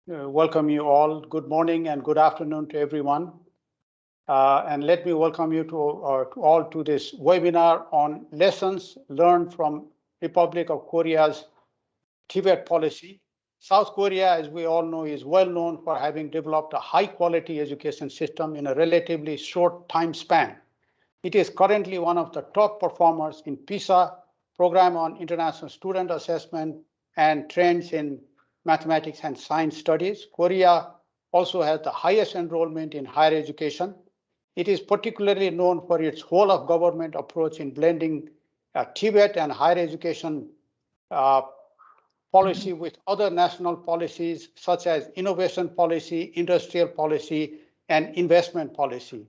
welcome you all. Good morning and good afternoon to everyone. And let me welcome you all to this webinar on lessons learned from Republic of Korea's TVET policy. South Korea, as we all know, is well known for having developed a high-quality education system in a relatively short time span. It is currently one of the top performers in PISA, Program on International Student Assessment, and trends in mathematics and science studies. Korea also has the highest enrollment in higher education. It is particularly known for its whole of government approach in blending TVET and higher education policy with other national policies such as innovation policy, industrial policy, and investment policy.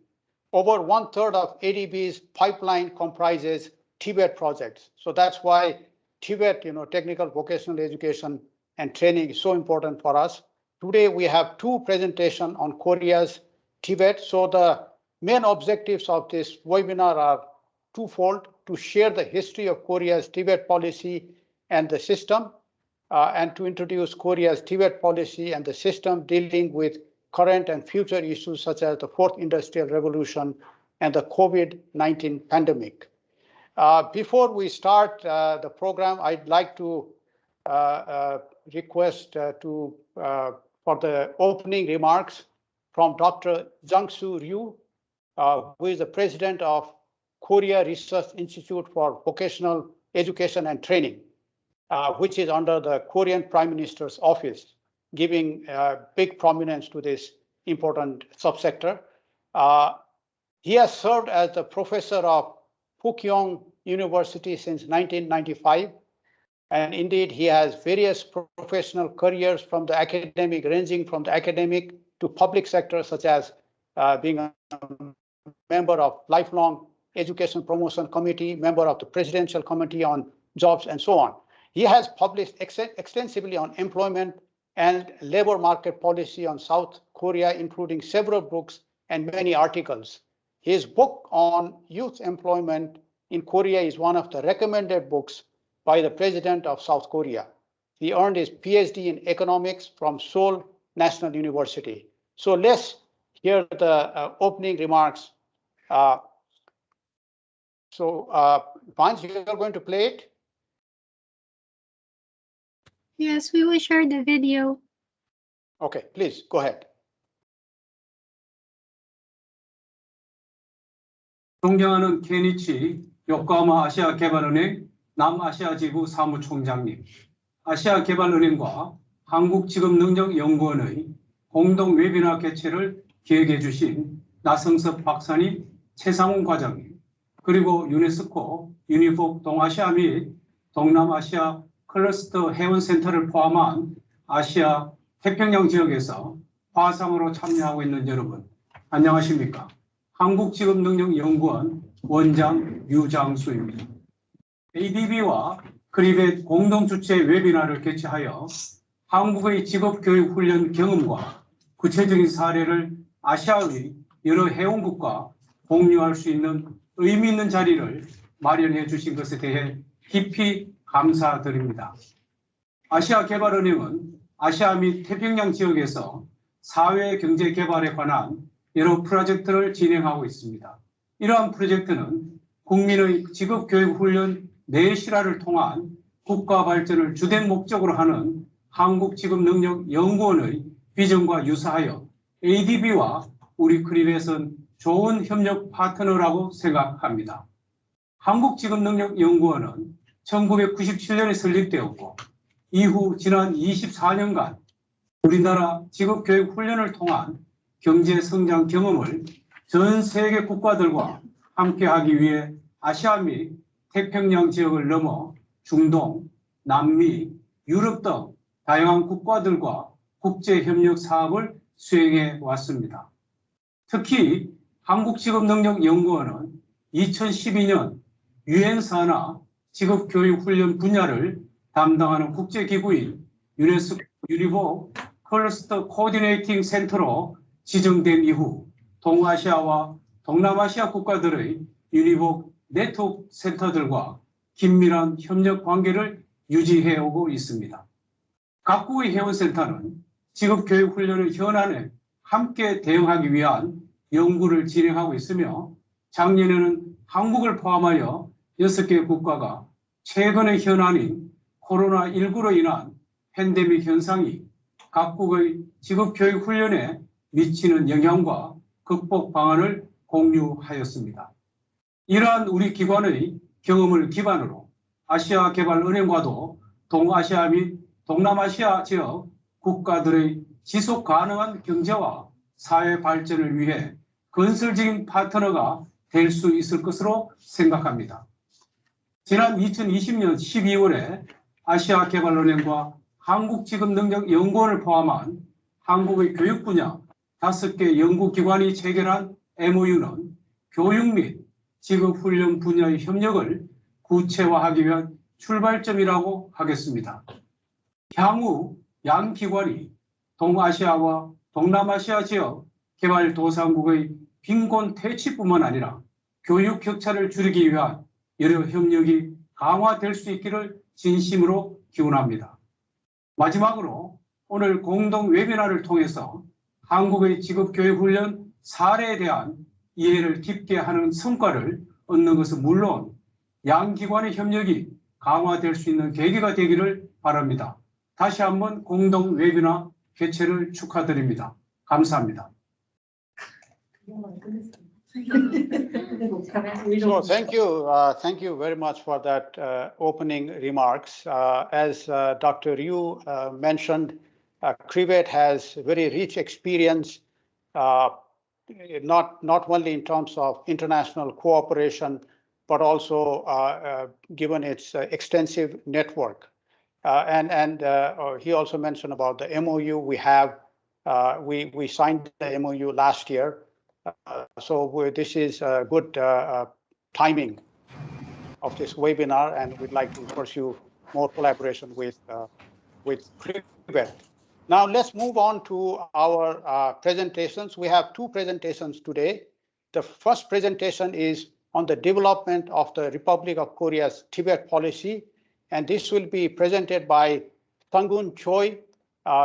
Over 1/3 of ADB's pipeline comprises TVET projects. So that's why TVET, technical vocational education and training is so important for us. Today we have two presentations on Korea's TVET. So the main objectives of this webinar are twofold: to share the history of Korea's TVET policy and the system, and to introduce Korea's TVET policy and the system dealing with current and future issues such as the fourth industrial revolution and the COVID-19 pandemic. Before we start the program, I'd like to request for the opening remarks from Dr. Jung-Soo Ryu, who is the president of Korea Research Institute for Vocational Education and Training, which is under the Korean Prime Minister's office, giving big prominence to this important subsector. He has served as the professor of Pukyong University since 1995. And indeed, he has various professional careers ranging from the academic to public sector, such as being a member of Lifelong Education Promotion Committee, member of the Presidential Committee on Jobs, and so on. He has published extensively on employment and labor market policy on South Korea, including several books and many articles. His book on youth employment in Korea is one of the recommended books by the president of South Korea. He earned his PhD in economics from Seoul National University. So let's hear the opening remarks. Vance, you are going to play it? Yes, we will share the video. Okay, please go ahead. 존경하는 케니치 요코하마 아시아개발은행 남아시아지부 사무총장님, 아시아개발은행과 한국직업능력연구원의 공동 웨비나 개최를 기획해 주신 나성섭 박사님, 최상훈 과장님, 그리고 유네스코, 유니복 동아시아 및 동남아시아 클러스터 회원센터를 포함한 아시아 태평양 지역에서 화상으로 참여하고 있는 여러분, 안녕하십니까? 한국직업능력연구원 원장 유장수입니다. ADB와 크리벳 공동주최 웨비나를 개최하여 한국의 직업교육훈련 경험과 구체적인 사례를 아시아의 여러 회원국과 공유할 수 있는 의미 있는 자리를 마련해 주신 것에 대해 깊이 감사드립니다. 아시아개발은행은 아시아 및 태평양 지역에서 사회경제개발에 관한 여러 프로젝트를 진행하고 있습니다. 이러한 프로젝트는 국민의 직업교육훈련 내실화를 통한 국가 발전을 주된 목적으로 하는 한국직업능력연구원의 비전과 유사하여 ADB와 우리 크리벳은 좋은 협력 파트너라고 생각합니다. 한국직업능력연구원은 1997년에 설립되었고 이후 지난 24년간 우리나라 직업교육훈련을 통한 경제성장 경험을 전 세계 국가들과 함께하기 위해 아시아 및 태평양 지역을 넘어 중동, 남미, 유럽 등 다양한 국가들과 국제협력 사업을 수행해 왔습니다. 특히 한국직업능력연구원은 2012년 유엔 산하 직업교육훈련 분야를 담당하는 국제기구인 유네스코 유니복 클러스터 코디네이팅 센터로 지정된 이후 동아시아와 동남아시아 국가들의 유니복 네트워크 센터들과 긴밀한 협력 관계를 유지해 오고 있습니다. 각국의 회원센터는 직업교육훈련의 현안에 함께 대응하기 위한 연구를 진행하고 있으며 작년에는 한국을 포함하여 6개 국가가 최근의 현안인 코로나19로 인한 팬데믹 현상이 각국의 직업교육 훈련에 미치는 영향과 극복 방안을 공유하였습니다. 이러한 우리 기관의 경험을 기반으로 아시아개발은행과도 동아시아 및 동남아시아 지역 국가들의 지속 가능한 경제와 사회 발전을 위해 건설적인 파트너가 될 수 있을 것으로 생각합니다. 지난 2020년 12월에 아시아개발은행과 한국직업능력연구원을 포함한 한국의 교육 분야 5개 연구기관이 체결한 MOU는 교육 및 직업훈련 분야의 협력을 구체화하기 위한 출발점이라고 하겠습니다. 향후 양 기관이 동아시아와 동남아시아 지역 개발도상국의 빈곤 퇴치뿐만 아니라 교육 격차를 줄이기 위한 여러 협력이 강화될 수 있기를 진심으로 기원합니다. 마지막으로 오늘 공동 웨비나를 통해서 한국의 직업교육훈련 사례에 대한 이해를 깊게 하는 성과를 얻는 것은 물론 양 기관의 협력이 강화될 수 있는 계기가 되기를 바랍니다. 다시 한번 공동 웨비나 개최를 축하드립니다. 감사합니다. So thank you very much for that opening remarks. As Dr. Ryu mentioned, KRIVET has very rich experience, not only in terms of international cooperation, but also given its extensive network. And he also mentioned about the MOU we have. We signed the MOU last year. So this is a good timing of this webinar, and we'd like to pursue more collaboration with KRIVET. Now let's move on to our presentations. We have two presentations today. The first presentation is on the development of the Republic of Korea's TVET policy, and this will be presented by Sang-Gun Choi,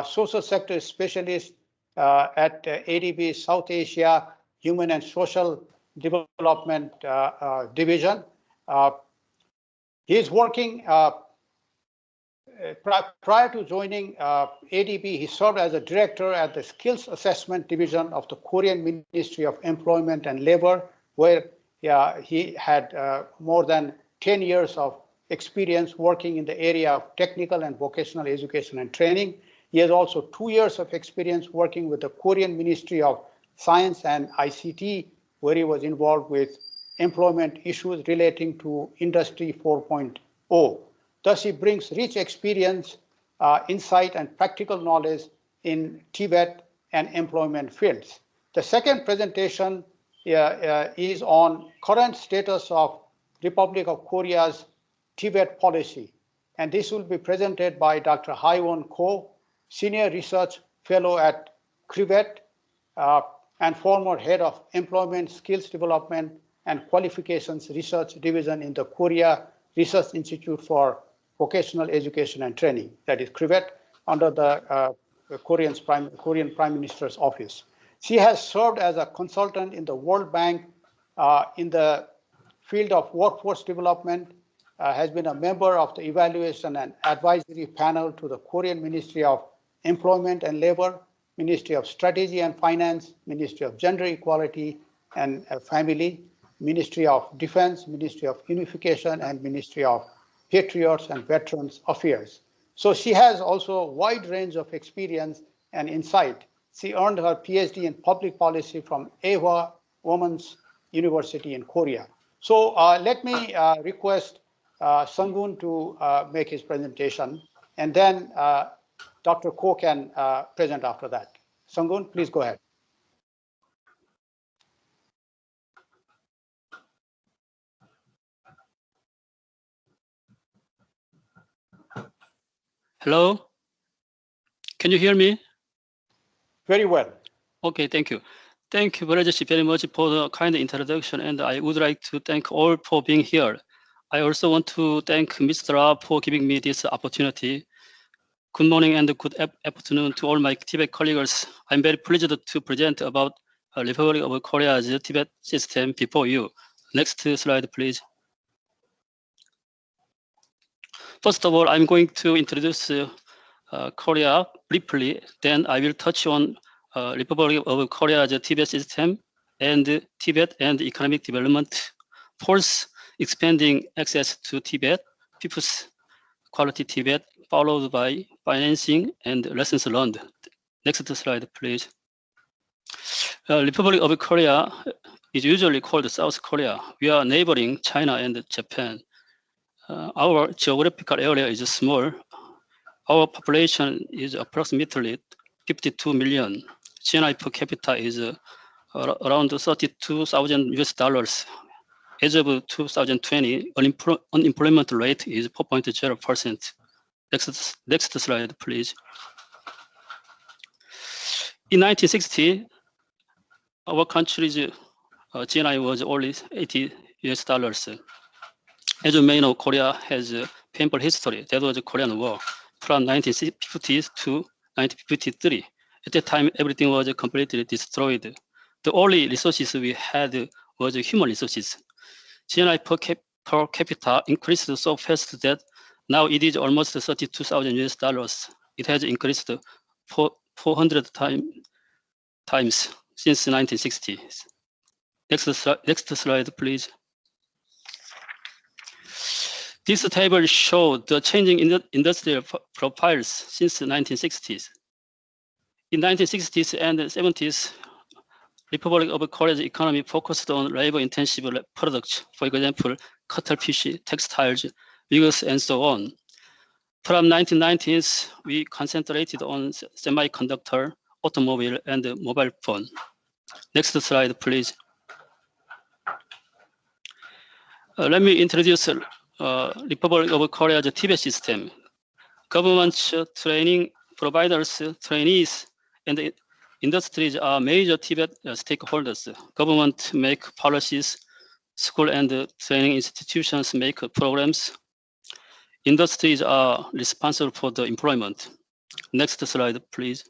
social sector specialist at ADB South Asia Human and Social Development Division. He is working, prior to joining ADB, he served as a director at the Skills Assessment Division of the Korean Ministry of Employment and Labor, where he had more than 10 years of experience working in the area of technical and vocational education and training. He has also 2 years of experience working with the Korean Ministry of Science and ICT, where he was involved with employment issues relating to Industry 4.0. Thus, he brings rich experience, insight, and practical knowledge in TVET and employment fields. The second presentation is on current status of Republic of Korea's TVET policy. And this will be presented by Dr. Haewon Ko, Senior Research Fellow at KRIVET, and former head of Employment, Skills Development, and Qualifications Research Division in the Korea Research Institute for Vocational Education and Training, that is KRIVET, under the Korean Prime Minister's office. She has served as a consultant in the World Bank in the field of workforce development, has been a member of the evaluation and advisory panel to the Korean Ministry of Employment and Labor, Ministry of Strategy and Finance, Ministry of Gender Equality and Family, Ministry of Defense, Ministry of Unification, and Ministry of Patriots and Veterans Affairs. So she has also a wide range of experience and insight. She earned her PhD in public policy from Ewha Women's University in Korea. So let me request Sang-Gun to make his presentation, and then Dr. Ko can present after that. Sang-Gun, please go ahead. Hello, can you hear me? Very well. Okay, thank you. Thank you very much for the kind introduction, and I would like to thank all for being here. I also want to thank Mr. Ra for giving me this opportunity. Good morning and good afternoon to all my TVET colleagues. I'm very pleased to present about Republic of Korea's TVET system before you. Next slide, please. First of all, I'm going to introduce Korea briefly. Then I will touch on Republic of Korea's TVET system and TVET and economic development. Fourth, expanding access to TVET. Fifth, quality TVET, followed by financing and lessons learned. Next slide, please. Republic of Korea is usually called South Korea. We are neighboring China and Japan. Our geographical area is small. Our population is approximately 52 million. GNI per capita is around $32,000 US. As of 2020, unemployment rate is 4.0%. Next slide, please. In 1960, our country's GNI was only $80 US. As you may know, Korea has a painful history. That was the Korean War from 1950 to 1953. At that time, everything was completely destroyed. The only resources we had was human resources. GNI per capita increased so fast that now it is almost $32,000 US. It has increased 400 times since 1960. Next slide, please. This table shows the changing industrial profiles since the 1960s. In 1960s and 70s, Republic of Korea's economy focused on labor-intensive products, for example, cuttlefish, textiles, wheels, and so on. From 1990s, we concentrated on semiconductor, automobile, and mobile phone. Next slide, please. Let me introduce Republic of Korea's TVET system. Governments, training providers, trainees, and industries are major TVET stakeholders. Government make policies, school and training institutions make programs. Industries are responsible for the employment. Next slide, please.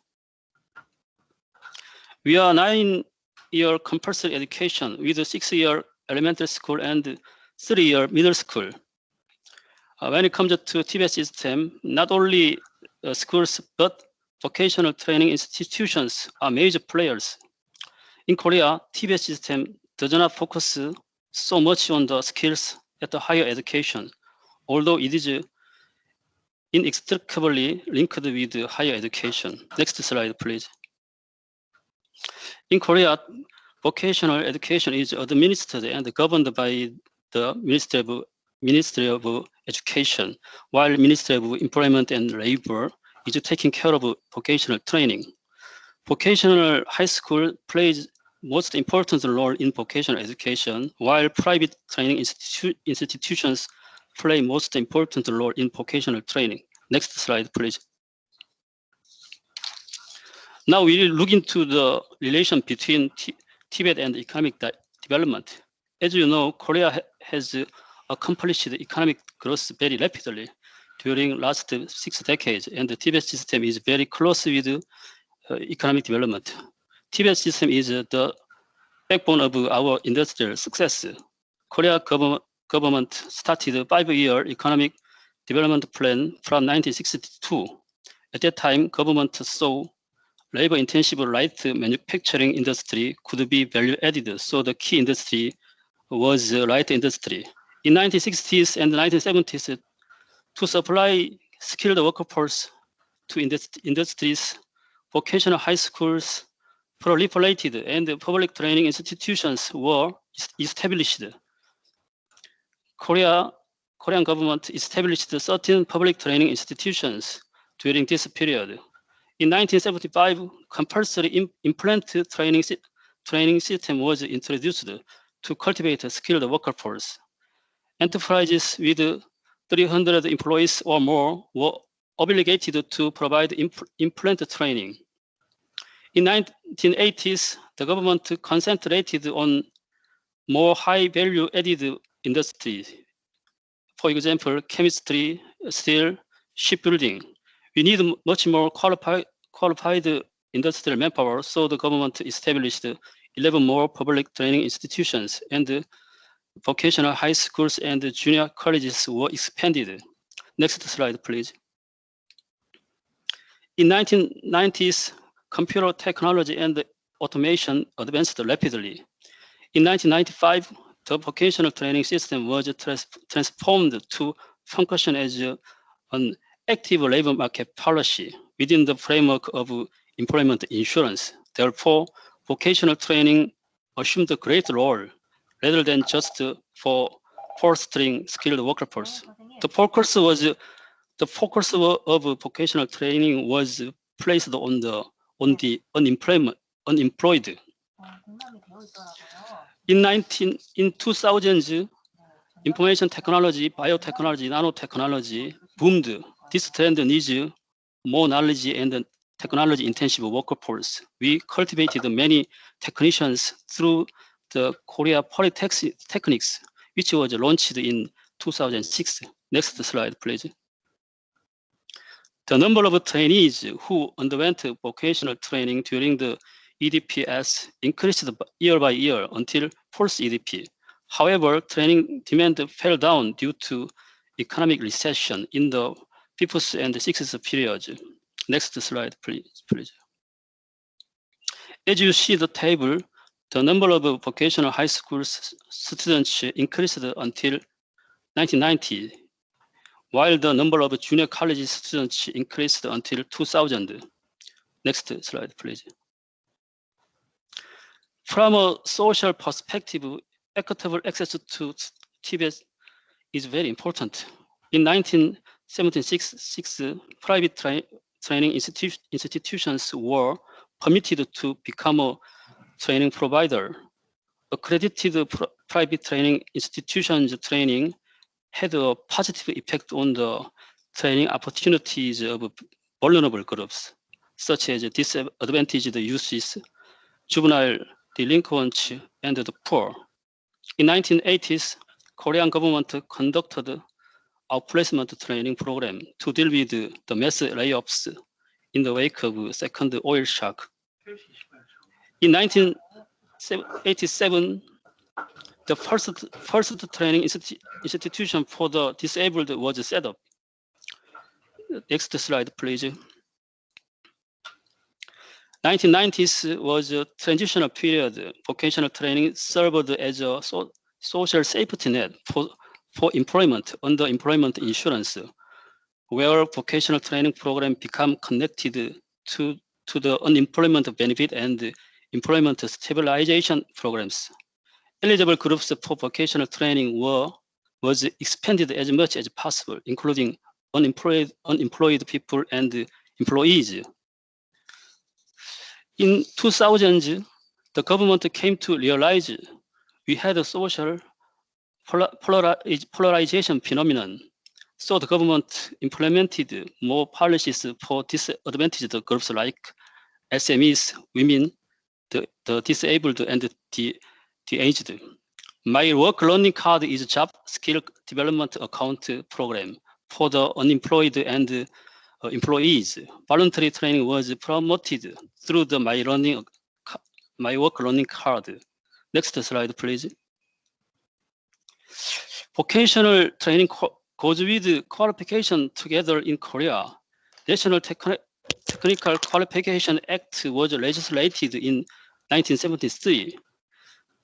We are 9-year compulsory education with a 6-year elementary school and 3-year middle school. When it comes to TVET system, not only schools, but vocational training institutions are major players. In Korea, TVET system does not focus so much on the skills at the higher education, although it is inextricably linked with higher education. Next slide, please. In Korea, vocational education is administered and governed by the Ministry of Education, while Ministry of Employment and Labor is taking care of vocational training. Vocational high school plays most important role in vocational education, while private training institutions play most important role in vocational training. Next slide, please. Now we will look into the relation between TVET and economic development. As you know, Korea has accomplished economic growth very rapidly during last 6 decades, and the TVET system is very close with economic development. TVET system is the backbone of our industrial success. Korea government started a 5-year economic development plan from 1962. At that time, government saw labor-intensive light manufacturing industry could be value added, so the key industry was the light industry. In 1960s and 1970s, to supply skilled workforce to industries, vocational high schools proliferated and public training institutions were established. Korean government established certain public training institutions during this period. In 1975, compulsory implant training system was introduced to cultivate a skilled workforce. Enterprises with 300 employees or more were obligated to provide implant training. In 1980s, the government concentrated on more high value added industries. For example, chemistry, steel, shipbuilding. We need much more qualified industrial manpower, so the government established 11 more public training institutions, and vocational high schools and junior colleges were expanded. Next slide, please. In 1990s, computer technology and automation advanced rapidly. In 1995, the vocational training system was transformed to function as an active labor market policy within the framework of employment insurance. Therefore, vocational training assumed a great role rather than just for fostering skilled workforce. The focus of vocational training was placed on the unemployed. In 2000s, information technology, biotechnology, nanotechnology boomed. This trend needs more knowledge and technology-intensive workforce. We cultivated many technicians through the Korea Polytechnics, which was launched in 2006. Next slide, please. The number of trainees who underwent vocational training during the EDPS increased year by year until fourth EDP. However, training demand fell down due to economic recession in the fifth and sixth periods. Next slide, please. As you see the table, the number of vocational high school students increased until 1990, while the number of junior college students increased until 2000. Next slide, please. From a social perspective, equitable access to TVET is very important. In 1976, private training institutions were permitted to become a training provider. Accredited private training institutions training had a positive effect on the training opportunities of vulnerable groups, such as disadvantaged youths, juvenile delinquents, and the poor. In 1980s, Korean government conducted outplacement training program to deal with the mass layoffs in the wake of second oil shock. In 1987, the first training institution for the disabled was set up. Next slide, please. 1990s was a transitional period. Vocational training served as a social safety net for employment under employment insurance, where vocational training program become connected to the unemployment benefit and employment stabilization programs. Eligible groups for vocational training was expanded as much as possible, including unemployed people and employees. In 2000, the government came to realize we had a social polarization phenomenon. So the government implemented more policies for disadvantaged groups like SMEs, women, the disabled, and the aged. My work learning card is a job skill development account program for the unemployed and employees. Voluntary training was promoted through the my work learning card. Next slide, please. Vocational training goes with qualification together in Korea. National Technical Qualification Act was legislated in 1973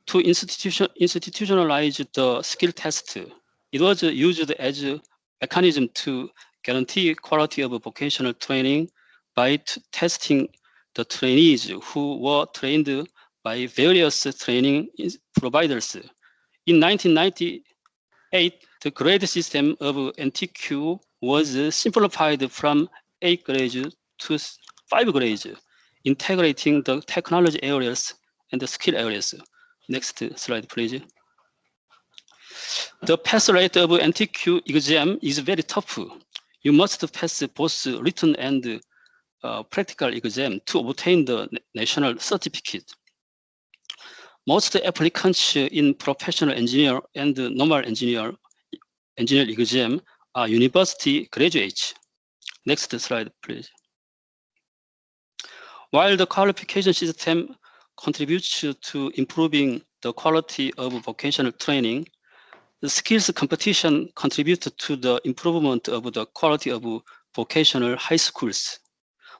to institutionalize the skill test. It was used as a mechanism to guarantee quality of vocational training by testing the trainees who were trained by various training providers. In 1998, the grade system of NTQ was simplified from 8 grades to 5 grades, integrating the technology areas and the skill areas. Next slide, please. The pass rate of NTQ exam is very tough. You must pass both written and practical exam to obtain the national certificate. Most applicants in professional engineer and normal engineer exam are university graduates. Next slide, please. While the qualification system contributes to improving the quality of vocational training, the skills competition contributes to the improvement of the quality of vocational high schools.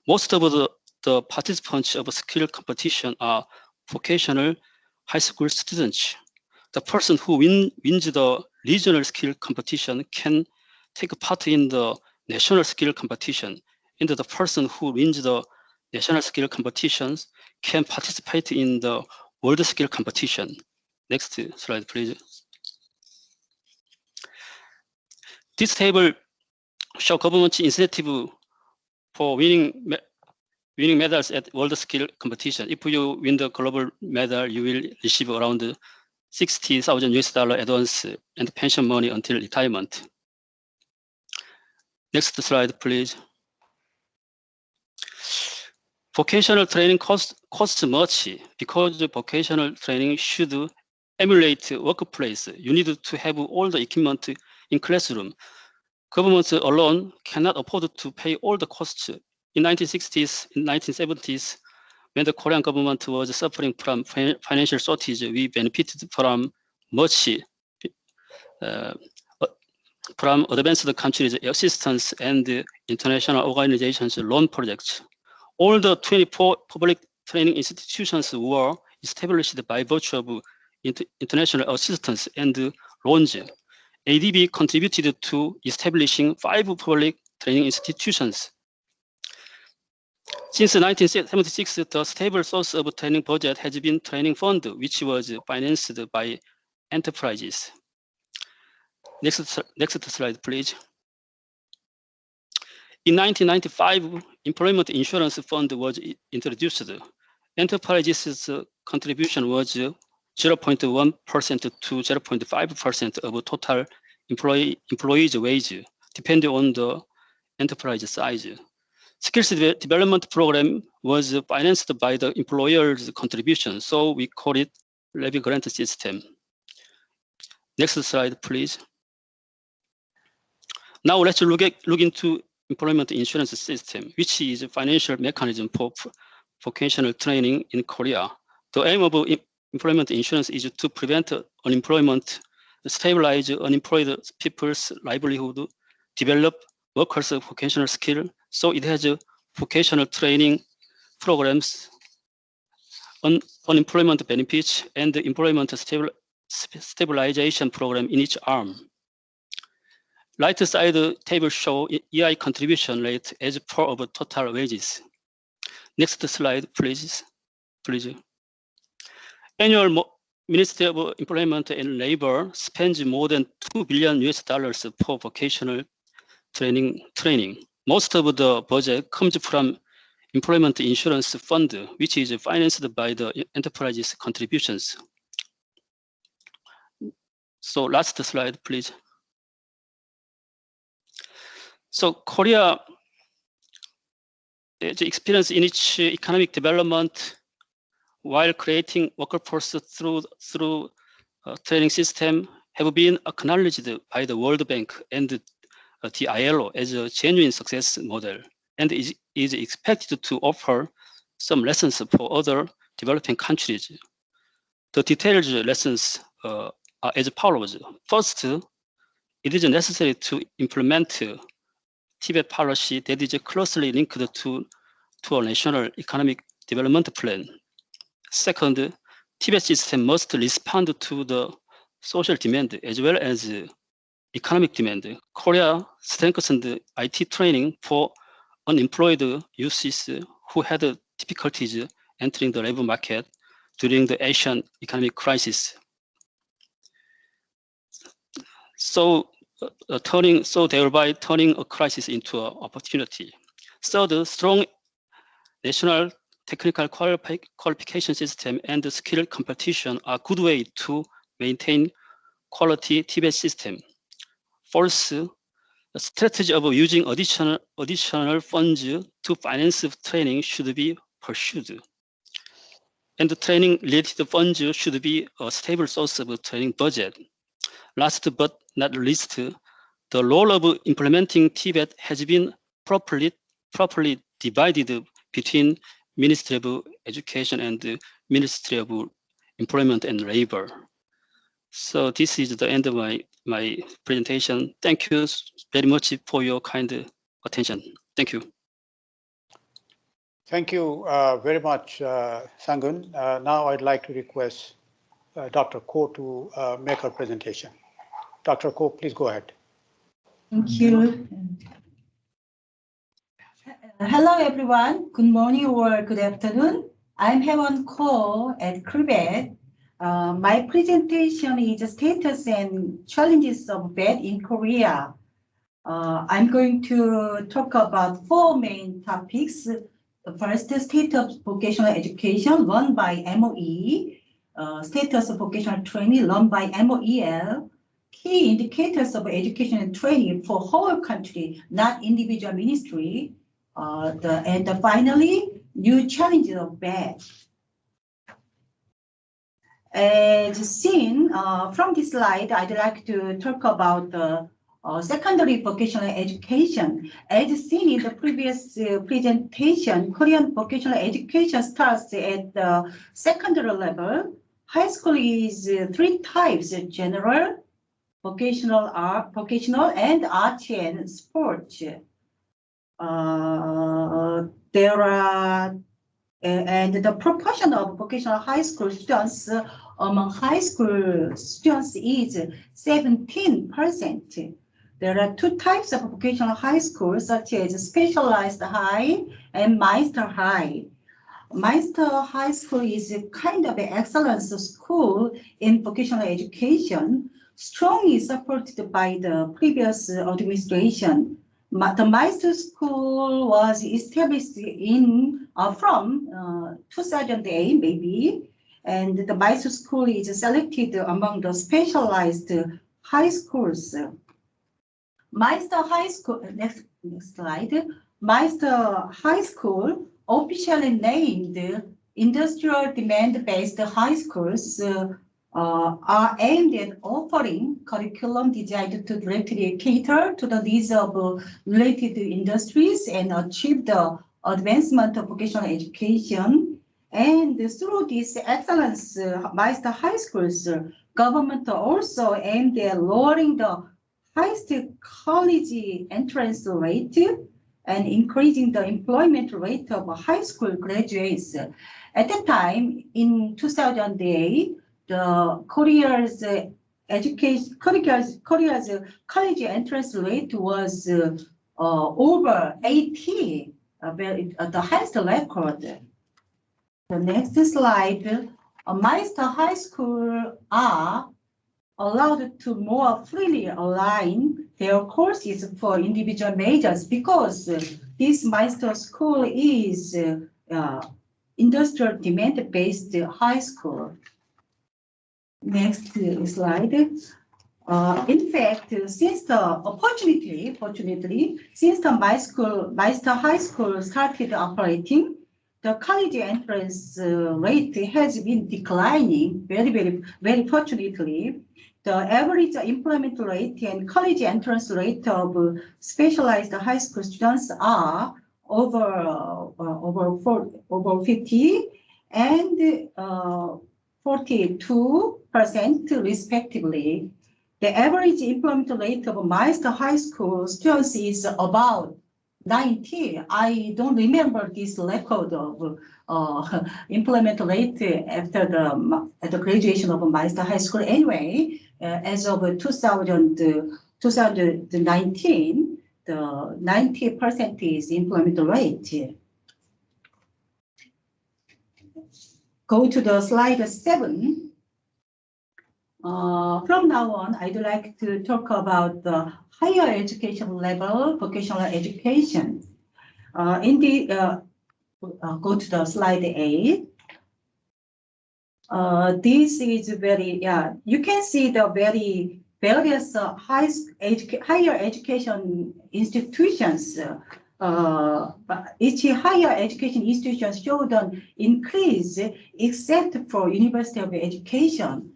Most of the participants of skill competition are vocational high school students. The person who wins the regional skill competition can take part in the national skill competition, and the person who wins the national skill competitions can participate in the world skill competition. Next slide, please. This table shows government incentive for winning medals at world skill competition. If you win the global medal, you will receive around $60,000 advance and pension money until retirement. Next slide, please. Vocational training costs much because vocational training should emulate workplace. You need to have all the equipment in classroom. Governments alone cannot afford to pay all the costs. In 1960s, in 1970s, when the Korean government was suffering from financial shortage, we benefited from much from advanced countries' assistance and international organizations' loan projects. All the 24 public training institutions were established by virtue of international assistance and loans. ADB contributed to establishing 5 public training institutions. Since 1976, the stable source of training budget has been training fund, which was financed by enterprises. Next slide, please. In 1995, Employment Insurance Fund was introduced. Enterprises' contribution was 0.1% to 0.5% of total employees' wage, depending on the enterprise size. Skills development program was financed by the employer's contribution, so we call it levy grant system. Next slide, please. Now let's look into employment insurance system, which is a financial mechanism for vocational training in Korea. The aim of employment insurance is to prevent unemployment, stabilize unemployed people's livelihood, develop workers' vocational skill. So it has vocational training programs, unemployment benefits, and employment stabilization program in each arm. Right side table shows EI contribution rate as per of total wages. Next slide, please. Annual Ministry of Employment and Labor spends more than $2 billion for vocational training. Most of the budget comes from Employment Insurance Fund, which is financed by the enterprises' contributions. So last slide, please. So Korea the experience in its economic development while creating workforce through training system have been acknowledged by the World Bank and the ILO as a genuine success model, and is expected to offer some lessons for other developing countries. The detailed lessons are as follows. First, it is necessary to implement TVET policy that is closely linked to a national economic development plan. Second, TVET system must respond to the social demand as well as economic demand. Korea strengthened IT training for unemployed youths who had difficulties entering the labor market during the Asian economic crisis. Thereby turning a crisis into an opportunity. Third, strong national technical qualification system and skill competition are good way to maintain quality TVET system. Fourth, the strategy of using additional funds to finance training should be pursued. And the training-related funds should be a stable source of training budget. Last but not least, the role of implementing TVET has been properly divided between Ministry of Education and the Ministry of Employment and Labor. So this is the end of my presentation. Thank you very much for your kind attention. Thank you. Thank you very much, Sangun. Now I'd like to request Dr. Ko to make her presentation. Dr. Ko, please go ahead. Thank you. Hello, everyone. Good morning or good afternoon. I'm Haewon Ko at KRIVET. My presentation is status and challenges of VET in Korea. I'm going to talk about 4 main topics. The first, state of vocational education run by MOE, status of vocational training run by MOEL, key indicators of education and training for whole country, not individual ministry, and finally, new challenges of VET. As seen from this slide, I'd like to talk about the secondary vocational education. As seen in the previous presentation, Korean vocational education starts at the secondary level. High school is 3 types: general, vocational, and arts and sports. There are and the proportion of vocational high school students among high school students is 17%. There are 2 types of vocational high schools, such as specialized high and Meister High. Meister High School is a kind of an excellence school in vocational education, strongly supported by the previous administration. The Meister School was established from 2008, maybe, and the Meister School is selected among the specialized high schools. Meister High School, next slide. Meister High School, officially named industrial demand-based high schools, are aimed at offering curriculum designed to directly cater to the needs of related industries and achieve the advancement of vocational education. And through this excellence Meister High Schools, government also aimed at lowering the highest college entrance rate and increasing the employment rate of high school graduates. At that time, in 2008, the Korea's college entrance rate was over 80, the highest record. The next slide, Meister High School are allowed to more freely align their courses for individual majors because this Meister School is industrial demand-based high school. Next slide. In fact, since fortunately, since the Meister High School started operating, the college entrance rate has been declining very fortunately. The average employment rate and college entrance rate of specialized high school students are over 50 and 42% respectively. The average employment rate of Meister High School students is about 90. I don't remember this record of employment rate after the graduation of Meister High School. Anyway, as of 2019, the 90% is employment rate. Go to the slide 7. From now on, I'd like to talk about the higher education level, vocational education. Go to the slide 8. This is you can see the very various higher education institutions. Each higher education institution showed an increase except for University of Education.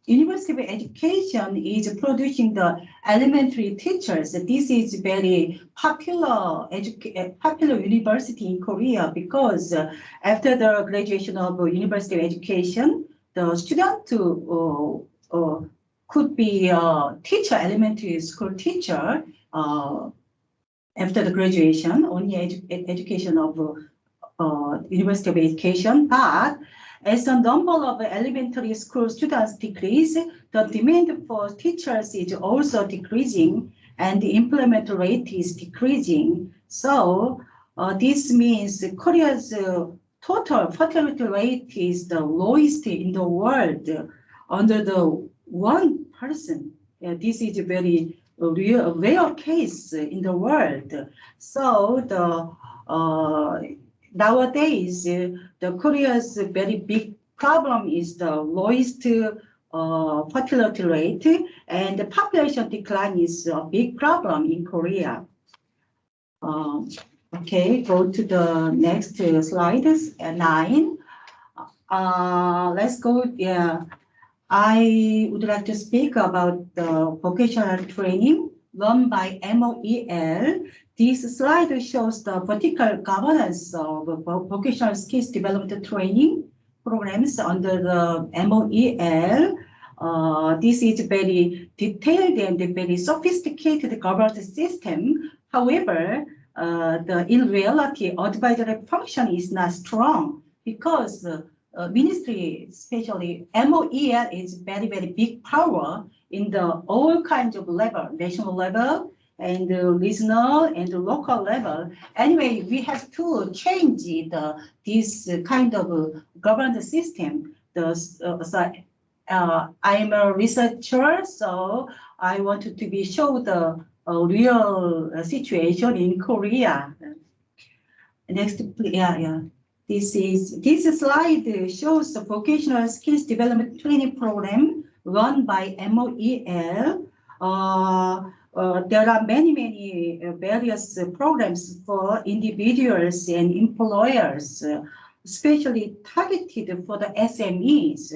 University of Education is producing the elementary teachers. This is very popular popular university in Korea because after the graduation of University of Education, the student could be a teacher, elementary school teacher after the graduation, only education of University of Education, but as the number of elementary school students decrease, the demand for teachers is also decreasing and the employment rate is decreasing. So this means Korea's total fertility rate is the lowest in the world under the 1%. This is a very rare case in the world. So the nowadays, the Korea's very big problem is the lowest fertility rate, and the population decline is a big problem in Korea. Okay, go to the next slide, 9. Let's go. Yeah, I would like to speak about the vocational training run by MOEL. This slide shows the vertical governance of vocational skills development training programs under the MOEL. This is very detailed and very sophisticated governance system. However, in reality, advisory function is not strong because ministry, especially MOEL, is very, very big power in the all kinds of level, national level, and regional and local level. Anyway, we have to change this kind of governance system. I'm a researcher, so I wanted to show the real situation in Korea. Next, yeah. This slide shows the vocational skills development training program run by MOEL. There are many various programs for individuals and employers, especially targeted for the SMEs,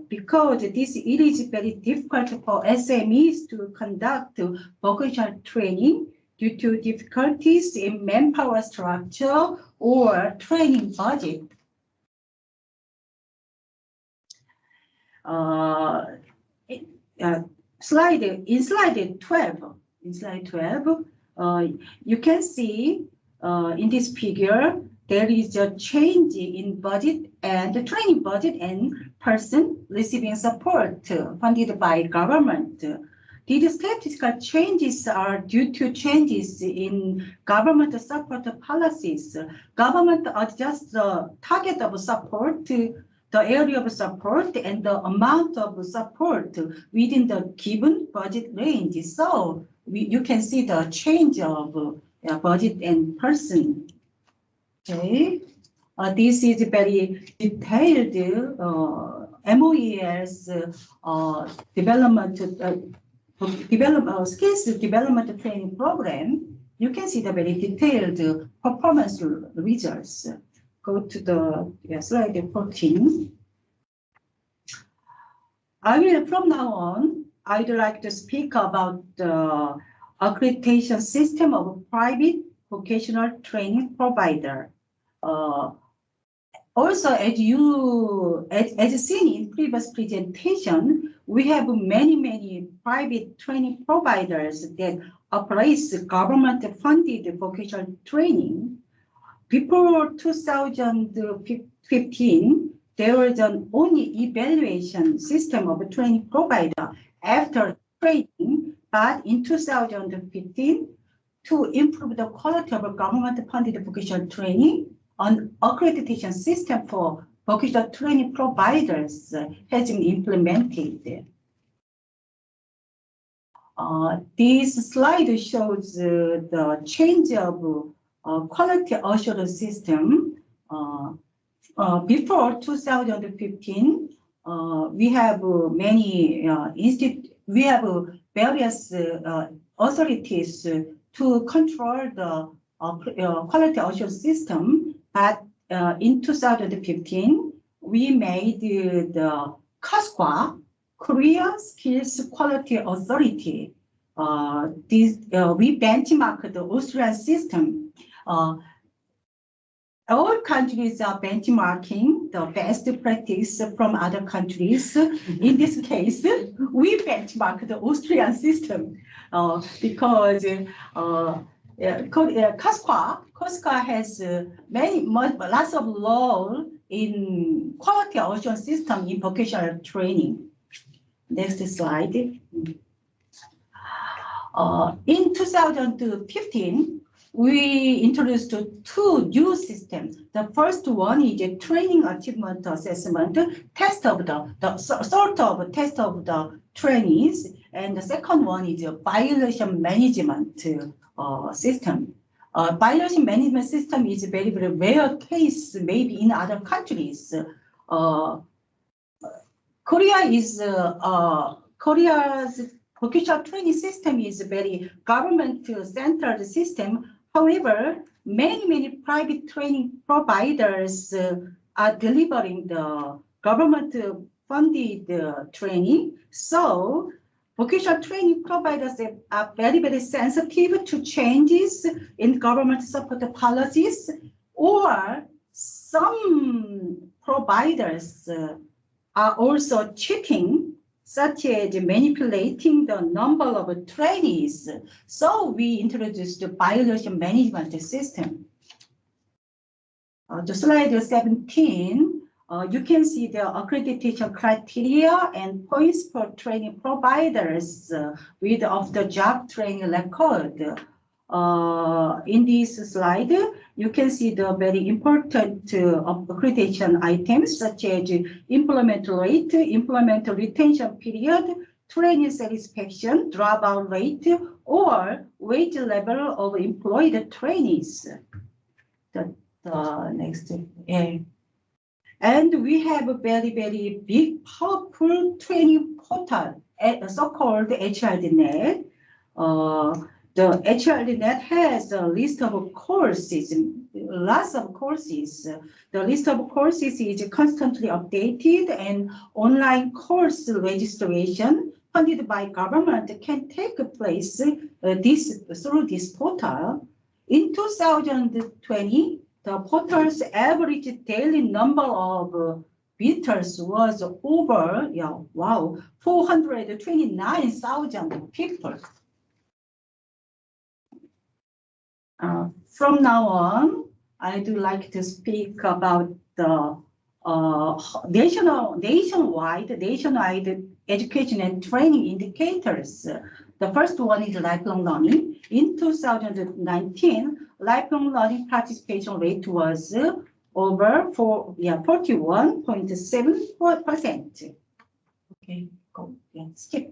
because it is very difficult for SMEs to conduct vocational training due to difficulties in manpower structure or training budget. In slide 12, you can see in this figure there is a change in budget and the training budget and person receiving support funded by government. These statistical changes are due to changes in government support policies. Government adjusts the target of support, the area of support, and the amount of support within the given budget range. So you can see the change of budget and person. Okay, this is very detailed MOEL's skills development training program. You can see the very detailed performance results. Go to the slide 14. From now on, I'd like to speak about the accreditation system of private vocational training provider. Also, as seen in previous presentation, we have many private training providers that operates government-funded vocational training. Before 2015, there was an only evaluation system of a training provider after training, but in 2015, to improve the quality of government-funded vocational training, an accreditation system for vocational training providers has been implemented. This slide shows the change of quality assurance system. Before 2015, we have various authorities to control the quality assurance system, but in 2015, we made the KSQA, Korea Skills Quality Authority. We benchmark the Austrian system. All countries are benchmarking the best practice from other countries. In this case, we benchmark the Austrian system because KSQA has lots of law in quality assurance system in vocational training. Next slide. In 2015, we introduced two new systems. The first one is a training achievement assessment, test of the sort of test of the trainees, and the second one is a violation management system. Violation management system is a very, very rare case, maybe in other countries. Korea's vocational training system is a very government-centered system. However, many private training providers are delivering the government-funded training. So, vocational training providers are very, very sensitive to changes in government support policies, or some providers are also cheating, such as manipulating the number of trainees. So we introduced the violation management system. The slide 17, you can see the accreditation criteria and points for training providers with off-the-job training record. In this slide, you can see the very important accreditation items such as employment rate, employment retention period, training satisfaction, dropout rate, or wage level of employed trainees. The next, and we have a very, very big, powerful training portal, so-called HRDNet. The HRDNet has a list of courses, lots of courses. The list of courses is constantly updated, and online course registration funded by government can take place through this portal. In 2020, the portal's average daily number of visitors was over 429,000 people. From now on, I do like to speak about the nationwide education and training indicators. The first one is lifelong learning. In 2019, lifelong learning participation rate was over 41.74%. Okay, go, skip.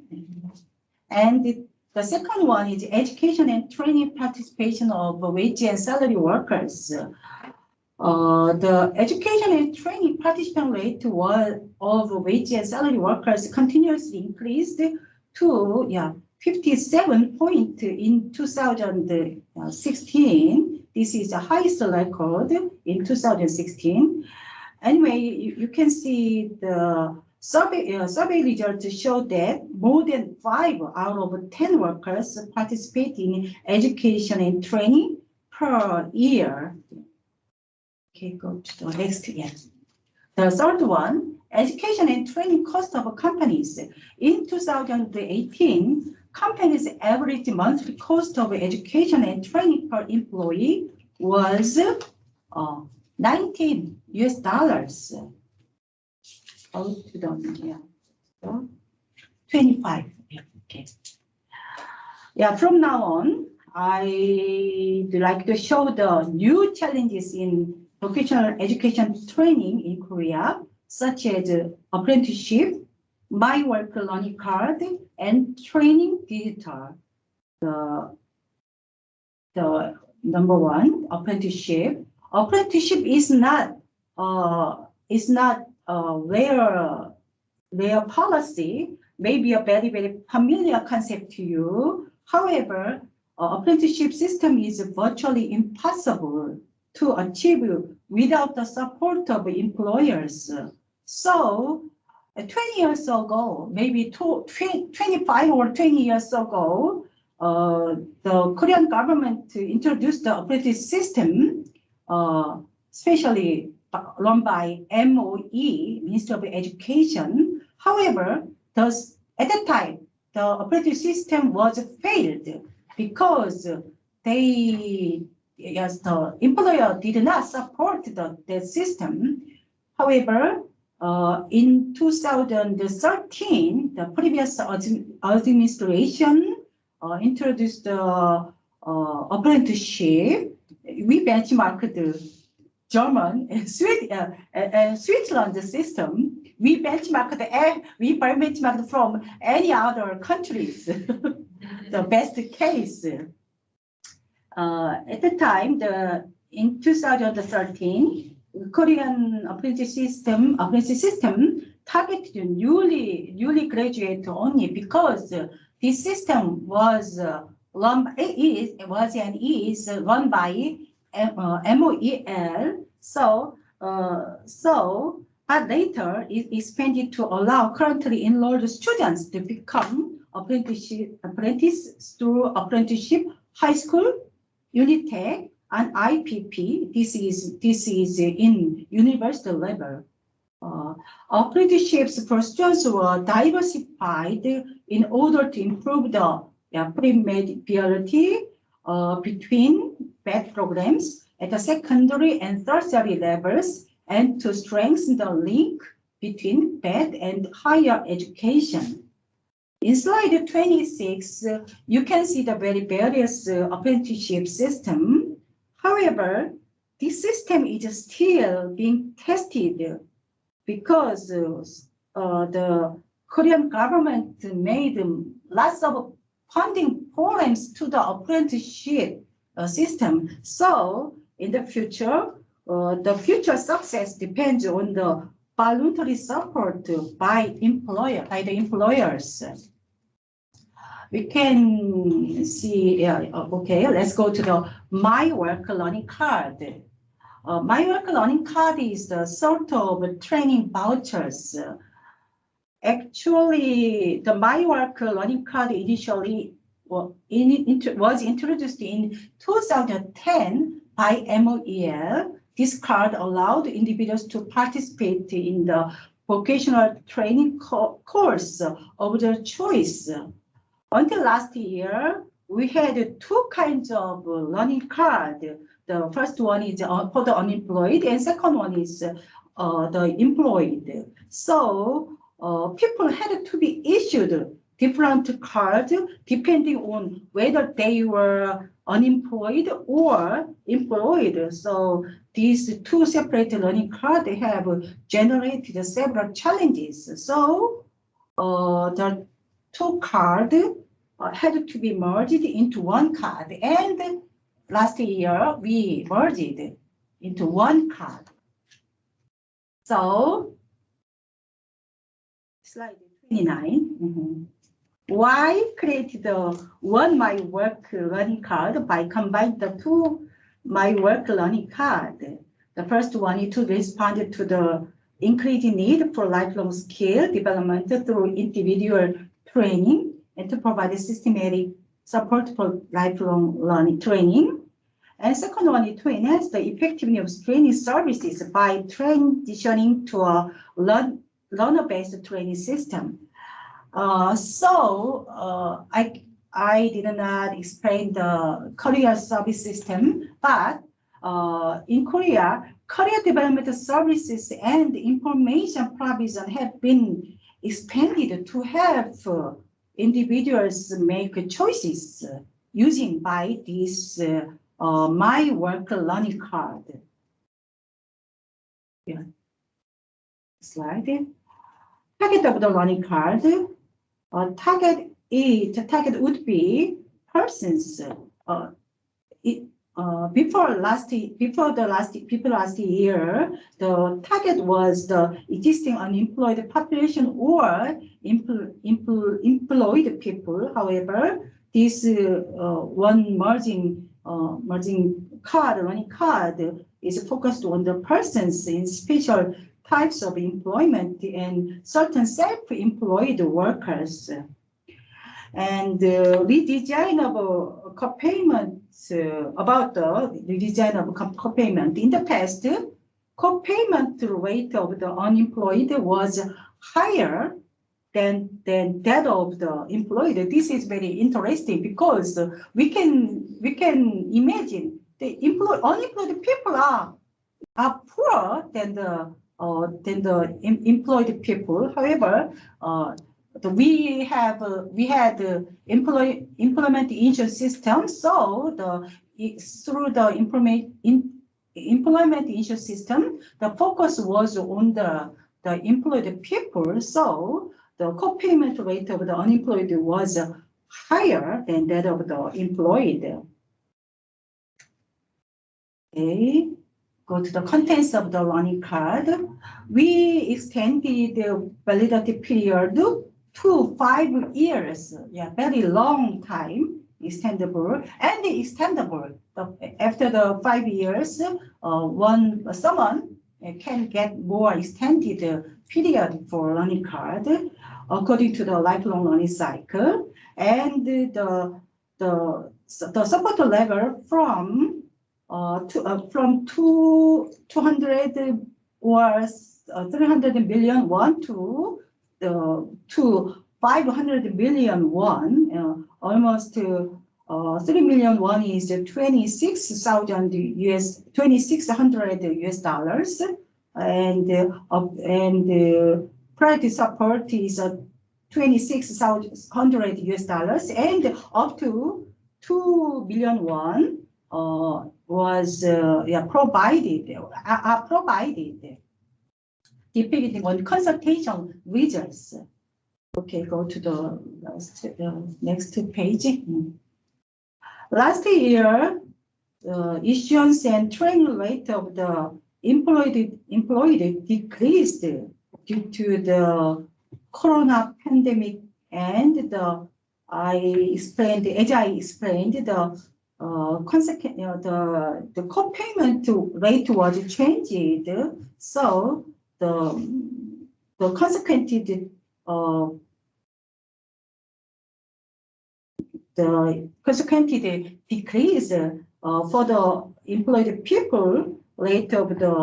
And the second one is education and training participation of wage and salary workers. The education and training participation rate of wage and salary workers continuously increased to 57 point in 2016. This is the highest record in 2016. Anyway, you can see the survey results show that more than 5 out of 10 workers participate in education and training per year. Okay, go to the next again. The third one, education and training cost of companies. In 2018, companies' average monthly cost of education and training per employee was $19 US. 25. Okay. From now on, I'd like to show the new challenges in vocational education training in Korea, such as apprenticeship, My Work Learning Card, and training digital. The number one, apprenticeship. Apprenticeship is not rare policy, maybe a very, very familiar concept to you. However, apprenticeship system is virtually impossible to achieve without the support of employers. So 20 years ago, maybe 25 or 20 years ago, the Korean government introduced the apprentice system, especially run by MOE, Ministry of Education. However, at that time, the apprentice system was failed because the employer did not support the system. However, in 2013, the previous administration introduced the apprenticeship. We benchmarked the German and Switzerland system. We benchmarked from any other countries. The best case. At the time, in 2013, Korean apprentice system targeted newly graduate only because this system was run by MOEL. But later it expanded to allow currently enrolled students to become apprentice through apprenticeship, high school, Unitech, and IPP. This is in university level. Apprenticeships for students were diversified in order to improve the pre-mediality between BET programs at the secondary and tertiary levels, and to strengthen the link between BET and higher education. In slide 26, you can see the very various apprenticeship system. However, this system is still being tested because the Korean government made lots of funding programs to the apprenticeship system. So in the future success depends on the voluntary support by the employers. We can see, okay, let's go to the My Work Learning Card. My Work Learning Card is the sort of training vouchers. Actually, the My Work Learning Card initially was introduced in 2010 by MOEL. This card allowed individuals to participate in the vocational training course of their choice. Until last year, we had two kinds of learning card. The first one is for the unemployed, and second one is the employed. So people had to be issued different cards depending on whether they were unemployed or employed. So these two separate learning cards have generated several challenges. So the two cards had to be merged into one card, and last year we merged it into one card. So slide 29. Why create the one My Work Learning Card by combining the two My Work Learning Card? The first one is to respond to the increasing need for lifelong skill development through individual training and to provide a systematic support for lifelong learning training. And second one is to enhance the effectiveness of training services by transitioning to a learner-based training system. I did not explain the career service system, but in Korea, career development services and information provision have been expanded to help individuals make choices using by this My Work Learning Card. Yeah. Slide. Target of the learning card. Target would be persons. Before last year, the target was the existing unemployed population or employed people. However, this one merging learning card is focused on the persons in special types of employment and certain self-employed workers. And redesign of co-payment, about the redesign of co-payment. In the past, co-payment rate of the unemployed was higher than that of the employed. This is very interesting because we can imagine the unemployed people are poorer than the employed people. However, we had employment insurance system, so through the employment insurance system, the focus was on the employed people. So the co-payment rate of the unemployed was higher than that of the employed. Okay, go to the contents of the learning card. We extended the validity period to 5 years. Yeah, very long time, extendable and extendable. After the 5 years, someone can get more extended period for learning card according to the lifelong learning cycle, and the support level from 200 or 300 billion won to 500 billion won, almost 3 million won is 26,000 $2,600 US dollars, and priority support is 26,000 US dollars, and up to 2 billion won was provided, depending on consultation results. Okay, go to the next page. Last year, issuance and training rate of the employed decreased due to the corona pandemic, and as I explained, the co-payment rate was changed. So the consequently decrease for the employed people rate of the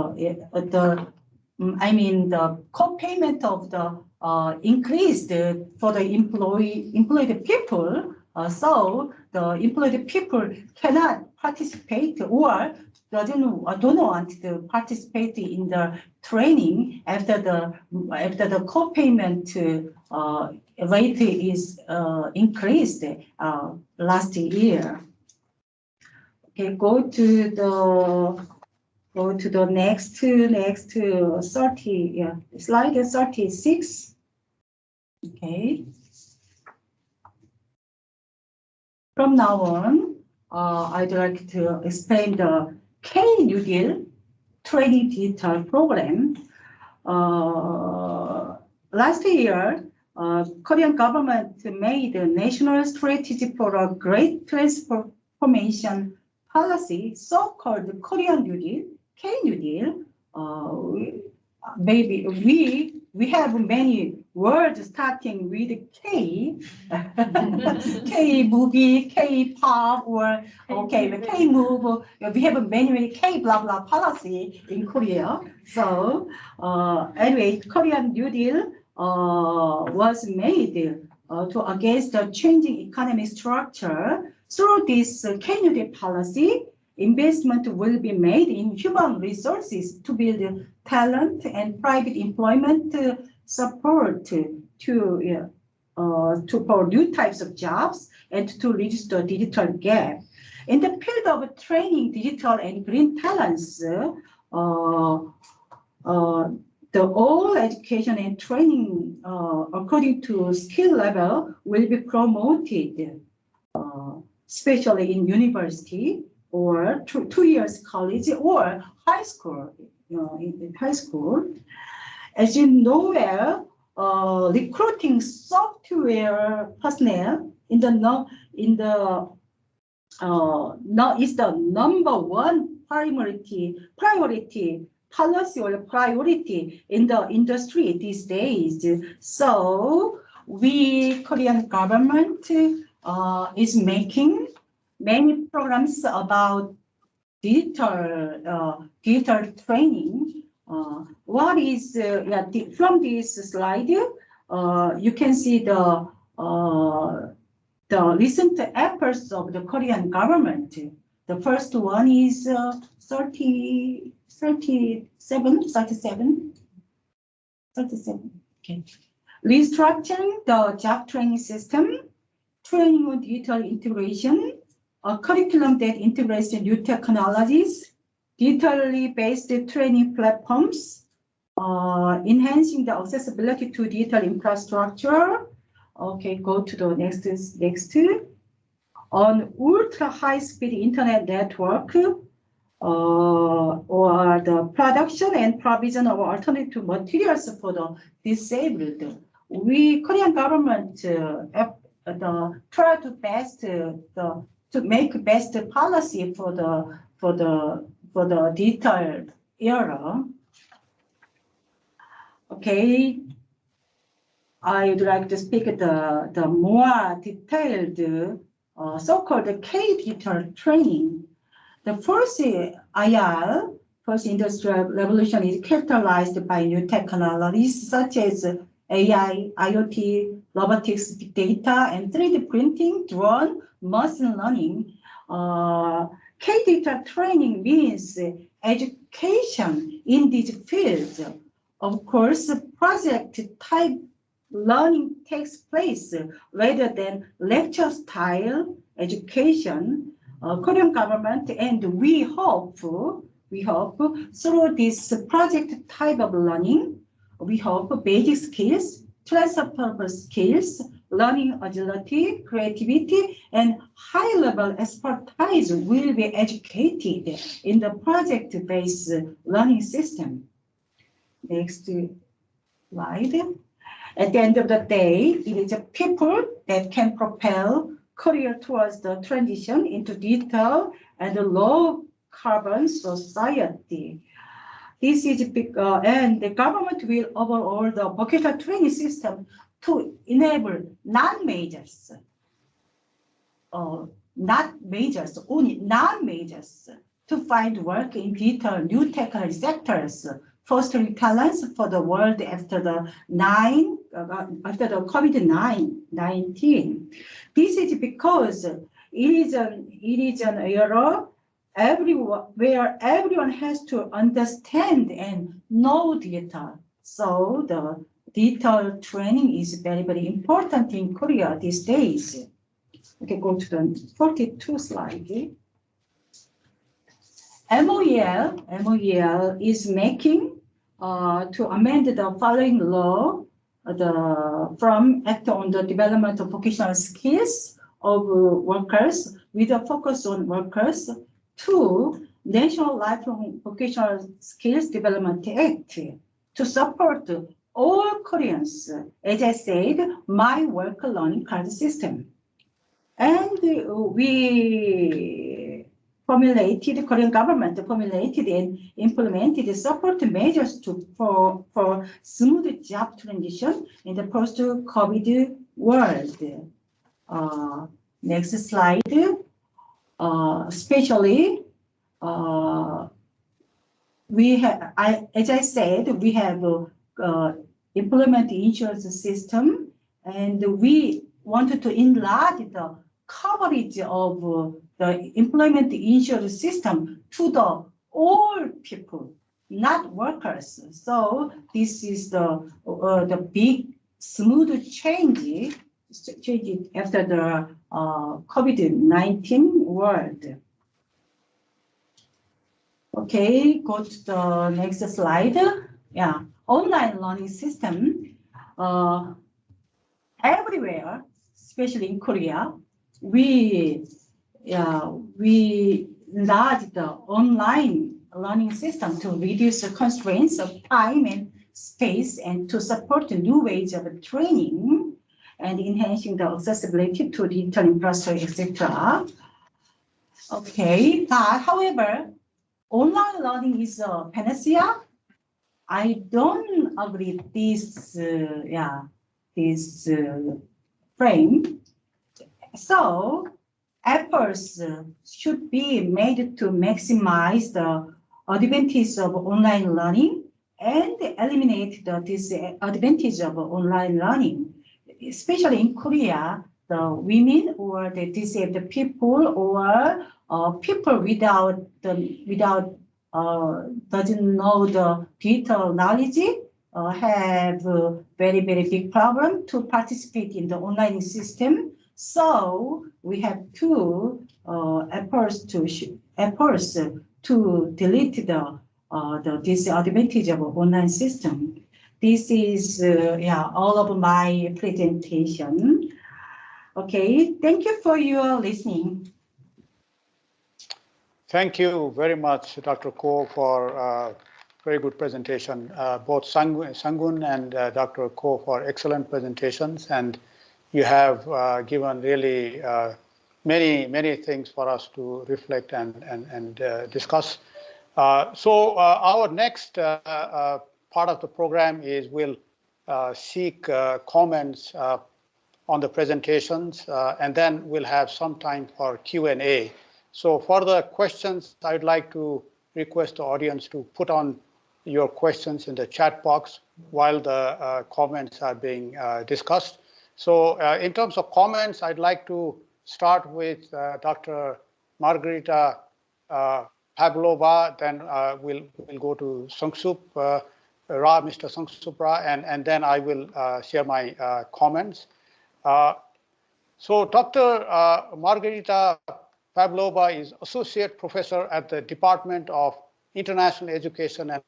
co-payment of the increased for the employed people. So the employed people cannot participate or don't want to participate in the training after the co-payment rate is increased last year. Okay, go to the next 30, slide 36. Okay. From now on, I'd like to explain the K-New Deal training digital program. Last year, Korean government made a national strategy for a great transformation policy, so-called Korean New Deal, K-New Deal. Maybe we have many words starting with K, K-movie, K-pop, or K-move. We have many K blah blah policy in Korea. So anyway, Korean New Deal was made to against the changing economic structure. Through this K-New Deal policy, investment will be made in human resources to build talent and private employment support for new types of jobs and to reduce the digital gap. In the field of training digital and green talents, the all education and training according to skill level will be promoted, especially in university or 2 years college or high school. In high school, as you know well, recruiting software personnel is the number one priority policy or priority in the industry these days. So we, Korean government, is making many programs about digital training. What is from this slide? You can see the recent efforts of the Korean government. The first one is 37. Okay. Restructuring the job training system, training on digital integration, a curriculum that integrates the new technologies, digitally based training platforms, enhancing the accessibility to digital infrastructure. Okay, go to the next. On ultra high-speed internet network, or the production and provision of alternative materials for the disabled. We, Korean government, try to make best policy for the digital era. Okay, I would like to speak the more detailed so-called K-digital training. The first IR, first industrial revolution, is characterized by new technologies such as AI, IoT, robotics, big data, and 3D printing, drone, machine learning. K-digital training means education in these fields. Of course, project type learning takes place rather than lecture style education. Korean government and we hope through this project type of learning, we hope basic skills, transferable skills, learning agility, creativity, and high-level expertise will be educated in the project-based learning system. Next slide. At the end of the day, it is a people that can propel Korea towards the transition into digital and low carbon society. This is big, and the government will overhaul the vocational training system to enable non-majors, only non-majors to find work in digital new technology sectors, fostering talents for the world after the COVID-19. This is because it is an era where everyone has to understand and know digital. So the digital training is very, very important in Korea these days. Okay, go to the 42 slide. MOEL is making to amend the following law, from Act on the Development of Vocational Skills of Workers with a focus on workers, to National Lifelong Vocational Skills Development Act to support all Koreans, as I said, My Work Learning Card system. And Korean government formulated and implemented support measures for smooth job transition in the post-COVID world. Next slide. Especially, as I said, we have implement insurance system, and we wanted to enlarge the coverage of the employment insurance system to the all people, not workers. So this is the big smooth change after the COVID-19 world. Okay, go to the next slide. Yeah, online learning system. Everywhere, especially in Korea, we enlarged the online learning system to reduce the constraints of time and space and to support new ways of training and enhancing the accessibility to digital infrastructure, etc. Okay, but however, online learning is a panacea. I don't agree this, this frame. So efforts should be made to maximize the advantage of online learning and eliminate the disadvantage of online learning. Especially in Korea, the women or the disabled people or people doesn't know the digital knowledge have a very big problem to participate in the online system. So we have two efforts to delete the disadvantage of online system. This is all of my presentation. Okay, thank you for your listening. Thank you very much, Dr. Ko, for very good presentation. Both Sangun and Dr. Ko for excellent presentations, and you have given really many things for us to reflect and discuss. So our next part of the program is we'll seek comments on the presentations, and then we'll have some time for Q&A. So for the questions, I'd like to request the audience to put on your questions in the chat box while the comments are being discussed. So in terms of comments, I'd like to start with Dr. Margarita Pavlova, then we'll go to Sungsup Ra, Mr. Sungsup Ra, and then I will share my comments. So Dr. Margarita Pavlova is Associate Professor at the Department of International Education and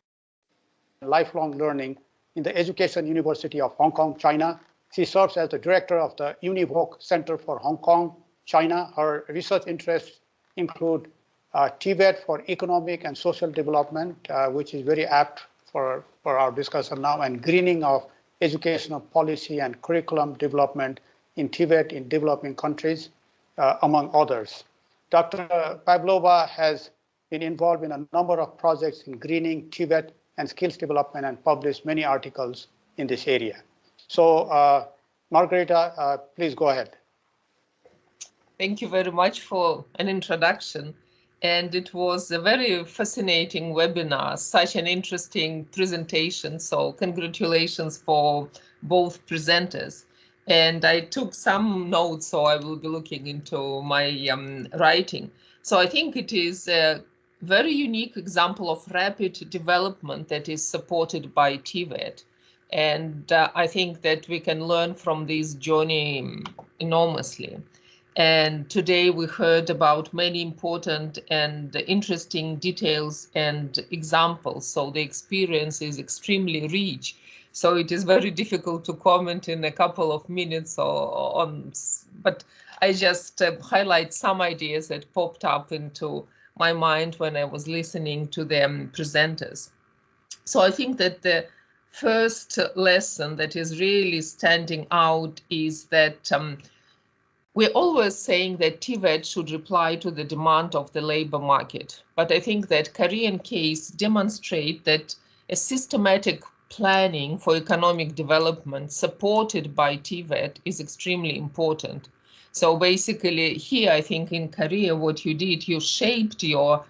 Lifelong Learning in the Education University of Hong Kong, China. She serves as the Director of the UniVoc Center for Hong Kong, China. Her research interests include TVET for Economic and Social Development, which is very apt for our discussion now, and greening of educational policy and curriculum development in TVET in developing countries, among others. Dr. Pavlova has been involved in a number of projects in greening, TVET, and skills development, and published many articles in this area. So, Margarita, please go ahead. Thank you very much for an introduction. And it was a very fascinating webinar, such an interesting presentation. So congratulations for both presenters. And I took some notes, so I will be looking into my writing. So I think it is a very unique example of rapid development that is supported by TVET. And I think that we can learn from this journey enormously. And today we heard about many important and interesting details and examples. So the experience is extremely rich. So it is very difficult to comment in a couple of minutes but I just highlight some ideas that popped up into my mind when I was listening to the presenters. So I think that the first lesson that is really standing out is that we're always saying that TVET should reply to the demand of the labor market. But I think that Korean case demonstrate that a systematic planning for economic development supported by TVET is extremely important. So basically here, I think in Korea, what you did, you shaped your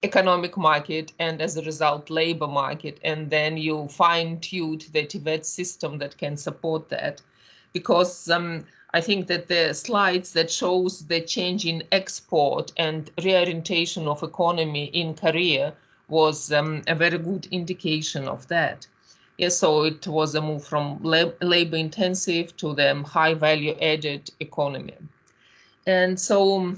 economic market and as a result, labor market, and then you fine-tuned the TVET system that can support that. Because I think that the slides that shows the change in export and reorientation of economy in Korea was a very good indication of that. Yes, so it was a move from labor intensive to the high value added economy. And so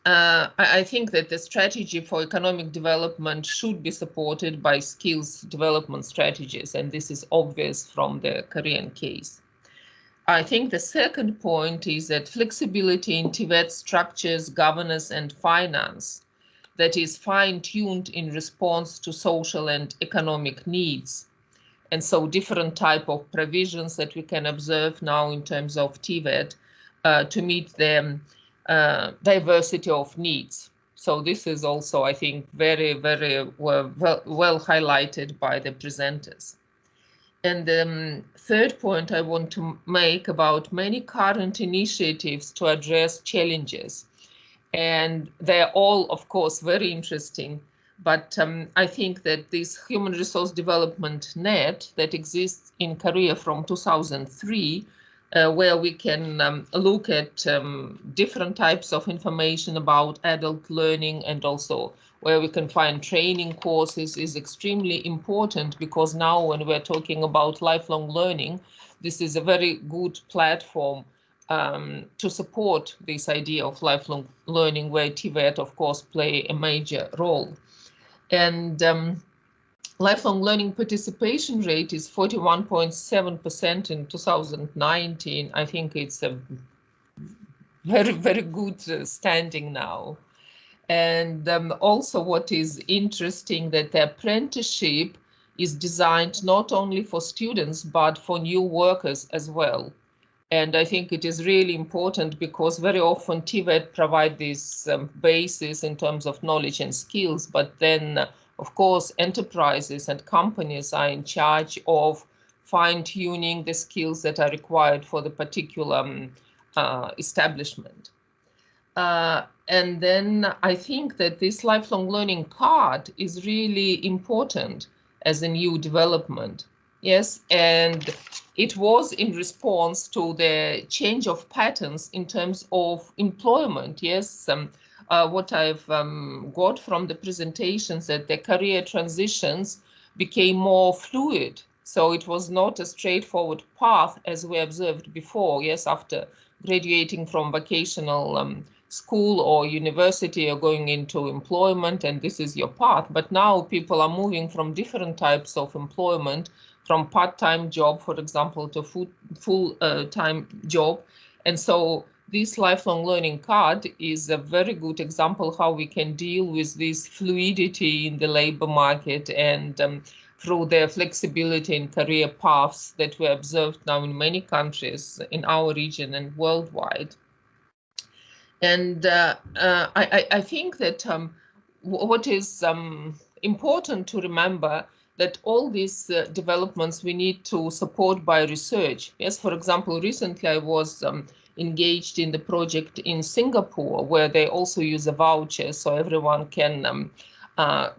I think that the strategy for economic development should be supported by skills development strategies, and this is obvious from the Korean case. I think the second point is that flexibility in TVET structures, governance, and finance that is fine-tuned in response to social and economic needs. And so different type of provisions that we can observe now in terms of TVET to meet the diversity of needs. So this is also, I think, very, very well highlighted by the presenters. And the third point I want to make about many current initiatives to address challenges. And they're all, of course, very interesting. But I think that this Human Resource Development Net that exists in Korea from 2003, where we can look at different types of information about adult learning, and also where we can find training courses, is extremely important, because now when we're talking about lifelong learning, this is a very good platform to support this idea of lifelong learning, where TVET, of course, play a major role. And lifelong learning participation rate is 41.7% in 2019. I think it's a very, very good standing now. And also what is interesting, that the apprenticeship is designed not only for students, but for new workers as well. And I think it is really important, because very often TVET provide this basis in terms of knowledge and skills, but then, of course, enterprises and companies are in charge of fine-tuning the skills that are required for the particular establishment. And then I think that this lifelong learning card is really important as a new development. Yes, and it was in response to the change of patterns in terms of employment. Yes, what I've got from the presentations, that the career transitions became more fluid. So it was not a straightforward path as we observed before. Yes, after graduating from vocational school or university, or going into employment, and this is your path. But now people are moving from different types of employment, from part-time job, for example, to full-time job. And so this lifelong learning card is a very good example how we can deal with this fluidity in the labor market, and through the flexibility in career paths that we observed now in many countries in our region and worldwide. And I think that what is important to remember, that all these developments we need to support by research. Yes, for example, recently I was engaged in the project in Singapore, where they also use a voucher, so everyone can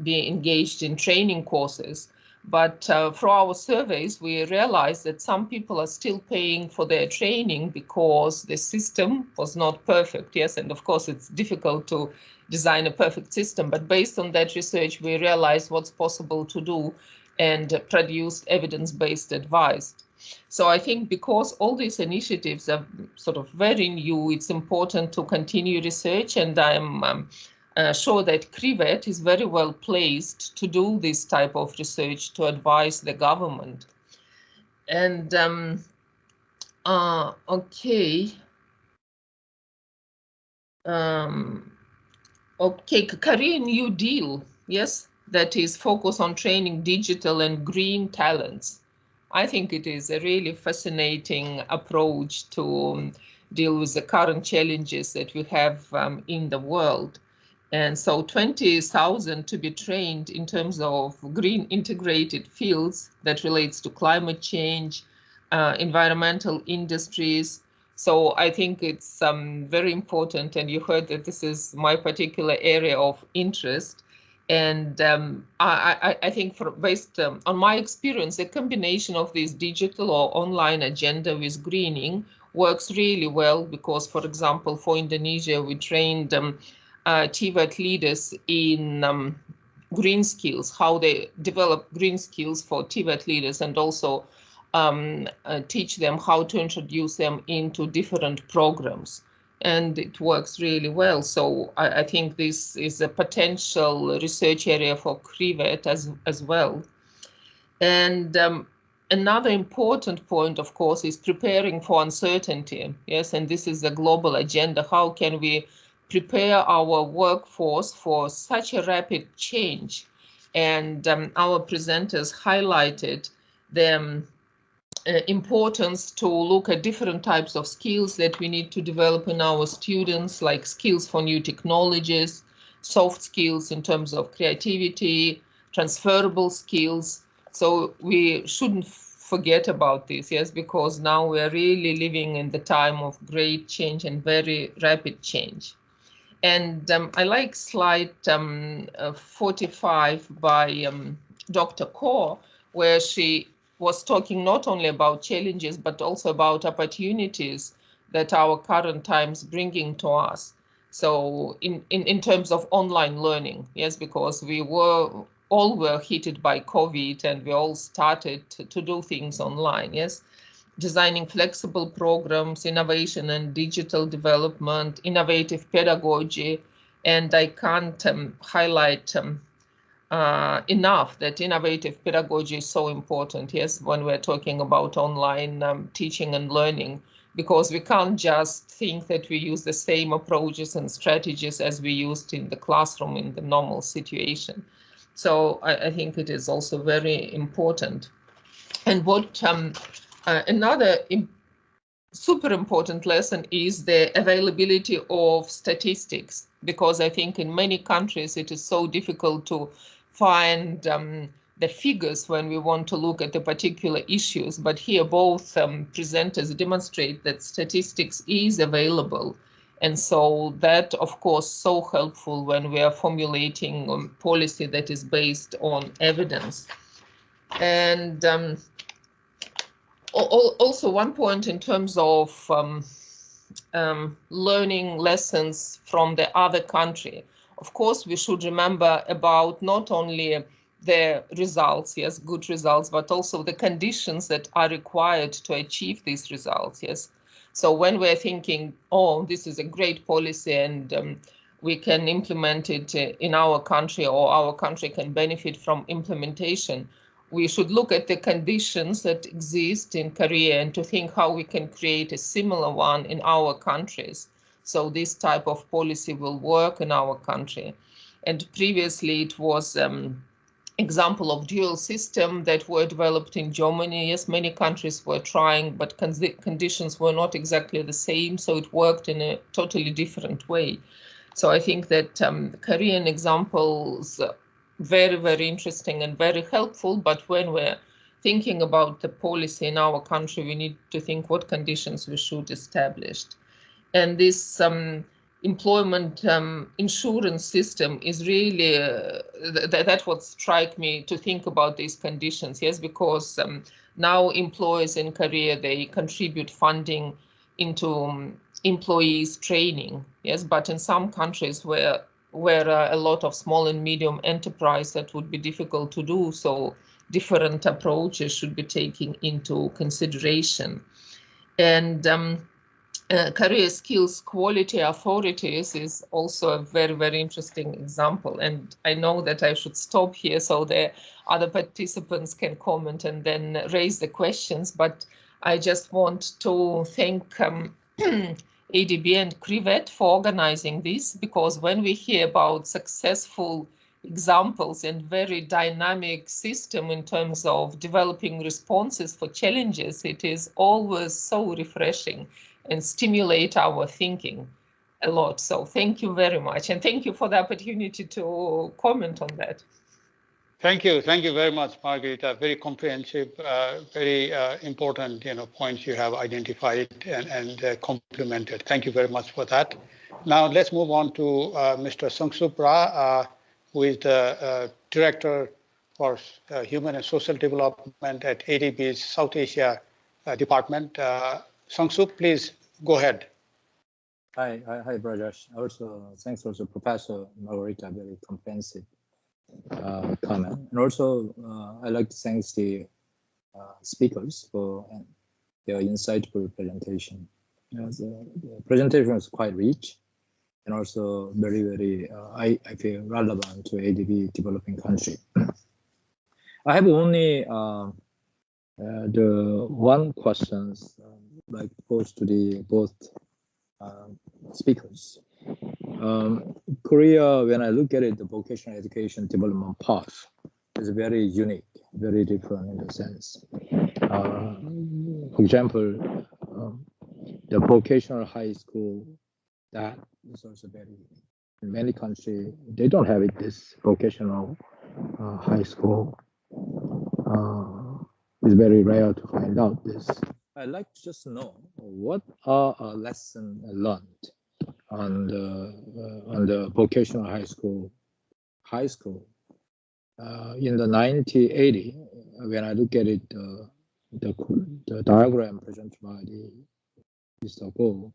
be engaged in training courses. But through our surveys, we realized that some people are still paying for their training because the system was not perfect. Yes, and of course it's difficult to design a perfect system, but based on that research, we realized what's possible to do and produced evidence-based advice. So I think because all these initiatives are sort of very new, it's important to continue research, and I'm sure that KRIVET is very well placed to do this type of research to advise the government. And okay. Okay, Korean New Deal, yes, that is focused on training digital and green talents. I think it is a really fascinating approach to deal with the current challenges that we have in the world. And so 20,000 to be trained in terms of green integrated fields that relates to climate change, environmental industries. So I think it's very important, and you heard that this is my particular area of interest. And I think based on my experience, a combination of this digital or online agenda with greening works really well, because, for example, for Indonesia, we trained TVET leaders in green skills, how they develop green skills for TVET leaders, and also teach them how to introduce them into different programs. And it works really well. So I think this is a potential research area for KRIVET as well. And another important point, of course, is preparing for uncertainty. Yes, and this is a global agenda. How can we prepare our workforce for such a rapid change? And our presenters highlighted the importance to look at different types of skills that we need to develop in our students, like skills for new technologies, soft skills in terms of creativity, transferable skills. So we shouldn't forget about this, yes, because now we are really living in the time of great change and very rapid change. And I like slide 45 by Dr. Kaur, where she was talking not only about challenges, but also about opportunities that our current times bringing to us. So in terms of online learning, yes, because we all were hit by COVID and we all started to do things online, yes. Designing flexible programs, innovation and digital development, innovative pedagogy, and I can't highlight enough that innovative pedagogy is so important, yes, when we're talking about online teaching and learning, because we can't just think that we use the same approaches and strategies as we used in the classroom in the normal situation. So I think it is also very important. And what another super important lesson is the availability of statistics, because I think in many countries it is so difficult to find the figures when we want to look at the particular issues. But here both presenters demonstrate that statistics is available. And so that, of course, so helpful when we are formulating policy that is based on evidence. And also one point in terms of learning lessons from the other country. Of course, we should remember about not only the results, yes, good results, but also the conditions that are required to achieve these results, yes. So when we're thinking, oh, this is a great policy and we can implement it in our country, or our country can benefit from implementation, we should look at the conditions that exist in Korea and to think how we can create a similar one in our countries. So this type of policy will work in our country. And previously it was example of dual system that were developed in Germany. Yes, many countries were trying, but conditions were not exactly the same. So it worked in a totally different way. So I think that Korean examples very, very interesting and very helpful. But when we're thinking about the policy in our country, we need to think what conditions we should establish. And this employment insurance system is really, that's what strike me to think about these conditions. Yes, because now employers in Korea, they contribute funding into employees training. Yes, but in some countries where a lot of small and medium enterprise, that would be difficult to do. So different approaches should be taken into consideration. And career skills quality authorities is also a very, very interesting example. And I know that I should stop here so the other participants can comment and then raise the questions. But I just want to thank ADB and KRIVET for organizing this, because when we hear about successful examples and very dynamic system in terms of developing responses for challenges, it is always so refreshing and stimulate our thinking a lot. So thank you very much. And thank you for the opportunity to comment on that. Thank you very much, Margarita. Very comprehensive, very important, points you have identified and complemented. Thank you very much for that. Now let's move on to Mr. Sung-Soo Bra, who is the Director for Human and Social Development at ADB's South Asia Department. Sung-Soo, please go ahead. Hi, Brajesh. Also, thanks also Professor Margarita, very comprehensive comment. And also, I'd like to thank the speakers for their insightful presentation. The presentation was quite rich and also very, very, I feel, relevant to ADB developing country. I have only the one questions like posed to the both speakers. Korea, when I look at it, the vocational education development path is very unique, very different in the sense. For example, the vocational high school, that is also very unique. In many countries, they don't have it, this vocational high school. It's very rare to find out this. I'd like to just know what are lessons learned on the vocational high school. In the 1980, when I look at it, the diagram presented by Mr. Go,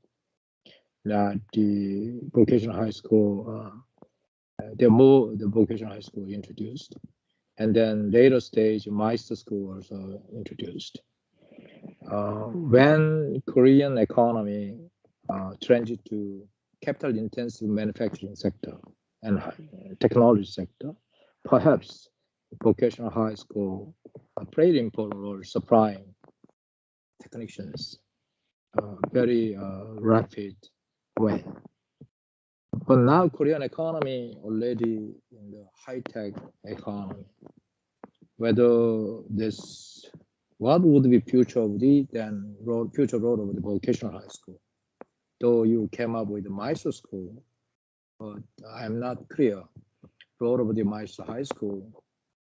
that the vocational high school, the vocational high school introduced, and then later stage, Meister School also introduced. When Korean economy transit to capital-intensive manufacturing sector and technology sector, perhaps vocational high school played important role supplying technicians very rapid way. But now Korean economy already in the high-tech economy. Whether this, what would be future of the future role of the vocational high school? Though you came up with the Meister School, but I'm not clear role of the Meister High School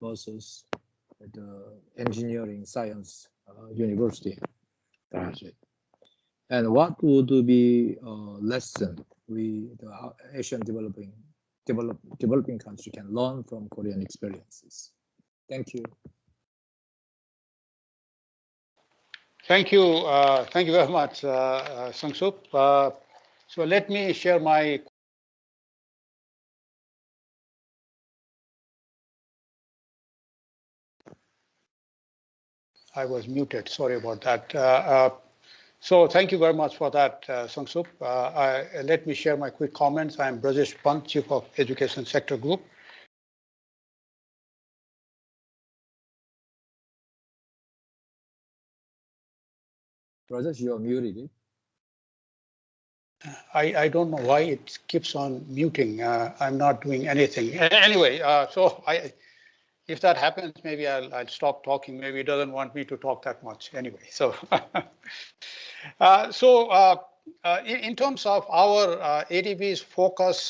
versus the engineering science university graduate. And what would be a lesson the Asian developing country can learn from Korean experiences? Thank you. Thank you. Thank you very much, Sung-Sup. So let me share my I was muted. Sorry about that. So thank you very much for that, Sung-Sup. Let me share my quick comments. I'm Brajesh Pant, Chief of Education Sector Group. Brajesh, you are muted. I don't know why it keeps on muting. I'm not doing anything. Anyway, so if that happens, maybe I'll stop talking. Maybe it doesn't want me to talk that much anyway. So, in terms of our ADB's focus,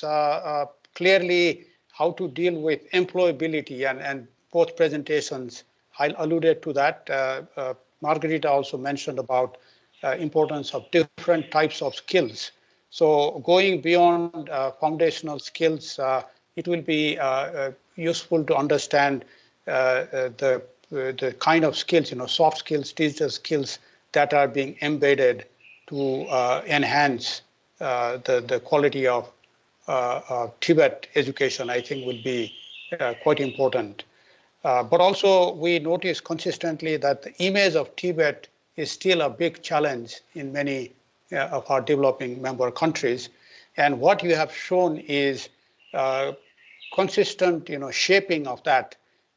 clearly how to deal with employability and both presentations, I alluded to that. Margarita also mentioned about importance of different types of skills. So going beyond foundational skills, it will be useful to understand the kind of skills, soft skills, digital skills that are being embedded to enhance the quality of TVET education, I think would be quite important. But also we notice consistently that the image of TVET is still a big challenge in many of our developing member countries. And what you have shown is consistent, shaping of that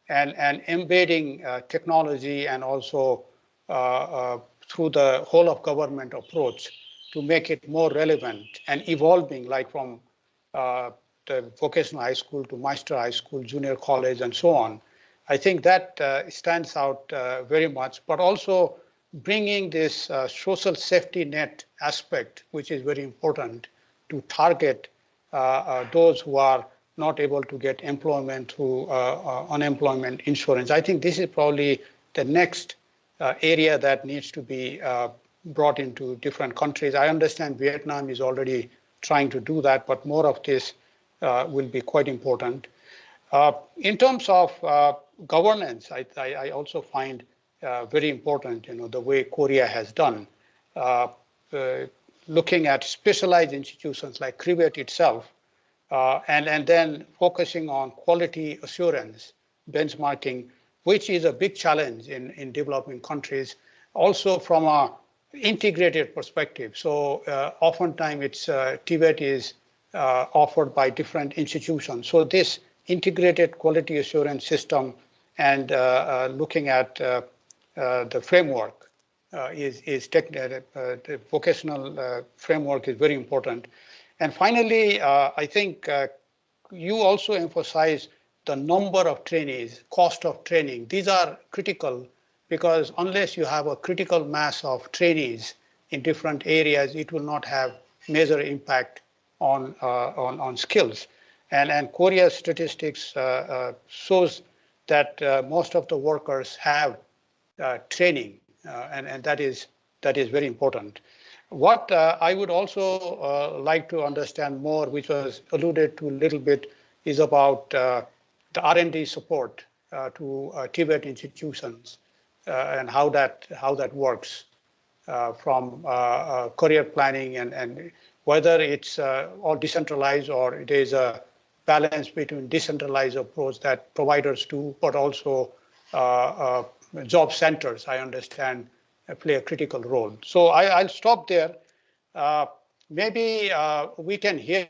and embedding technology and also through the whole of government approach to make it more relevant and evolving, like from the vocational high school to Meister High School, junior college, and so on. I think that stands out very much, but also bringing this social safety net aspect, which is very important to target those who are not able to get employment through unemployment insurance. I think this is probably the next area that needs to be brought into different countries. I understand Vietnam is already trying to do that, but more of this will be quite important. In terms of governance, I also find very important, the way Korea has done, looking at specialized institutions like KRIVET itself, and then focusing on quality assurance, benchmarking, which is a big challenge in developing countries, also from a integrated perspective. So oftentimes it's TVET is offered by different institutions. So this integrated quality assurance system and looking at the framework the vocational framework is very important. And finally, I think you also emphasize the number of trainees, cost of training. These are critical because unless you have a critical mass of trainees in different areas, it will not have major impact on skills. And Korea's statistics shows that most of the workers have training, and that is very important. What I would also like to understand more, which was alluded to a little bit, is about the R&D support to TVET institutions and how that works from career planning, and whether it's all decentralized or it is a balance between decentralized approach that providers do, but also job centers, I understand, play a critical role. So I'll stop there. Maybe we can hear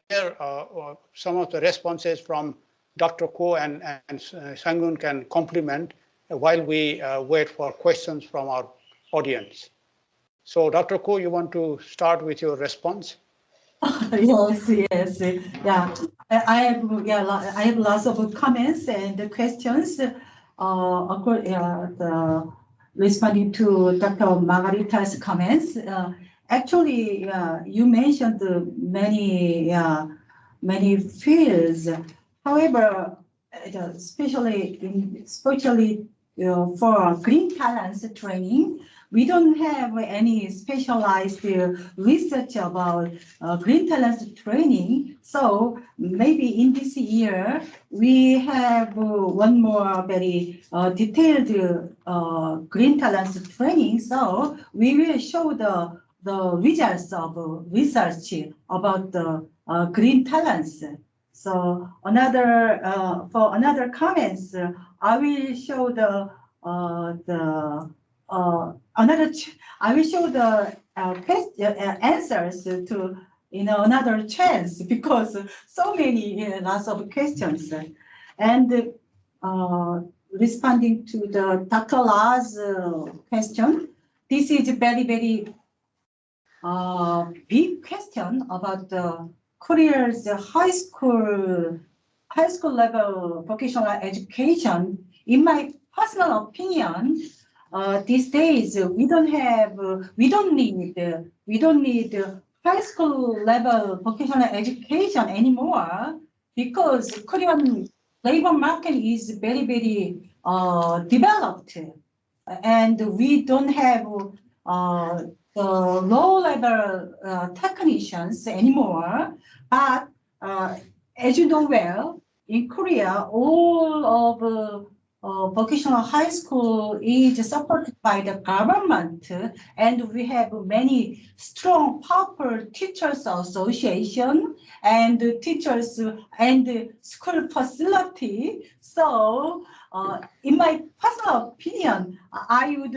some of the responses from Dr. Ko, and Sang-Yoon can complement while we wait for questions from our audience. So Dr. Ko, you want to start with your response? Yes. Yeah, I have lots of comments and questions. Responding to Dr. Margarita's comments. Actually, you mentioned many fields. However, especially for green talents training, we don't have any specialized research about green talents training. So maybe in this year, we have one more very detailed green talents training. So we will show the results of research about the green talents. So for another comments, I will show answers to another chance, because so many lots of questions. And responding to the Dr. La's question, this is a very big question about the Korea's high school level vocational education. In my personal opinion, these days we don't need high school level vocational education anymore, because Korean labor market is very developed, and we don't have the low level technicians anymore. But as you know well, in Korea, all of vocational high school is supported by the government, and we have many strong, powerful teachers association and teachers and school facility. So, in my personal opinion, I would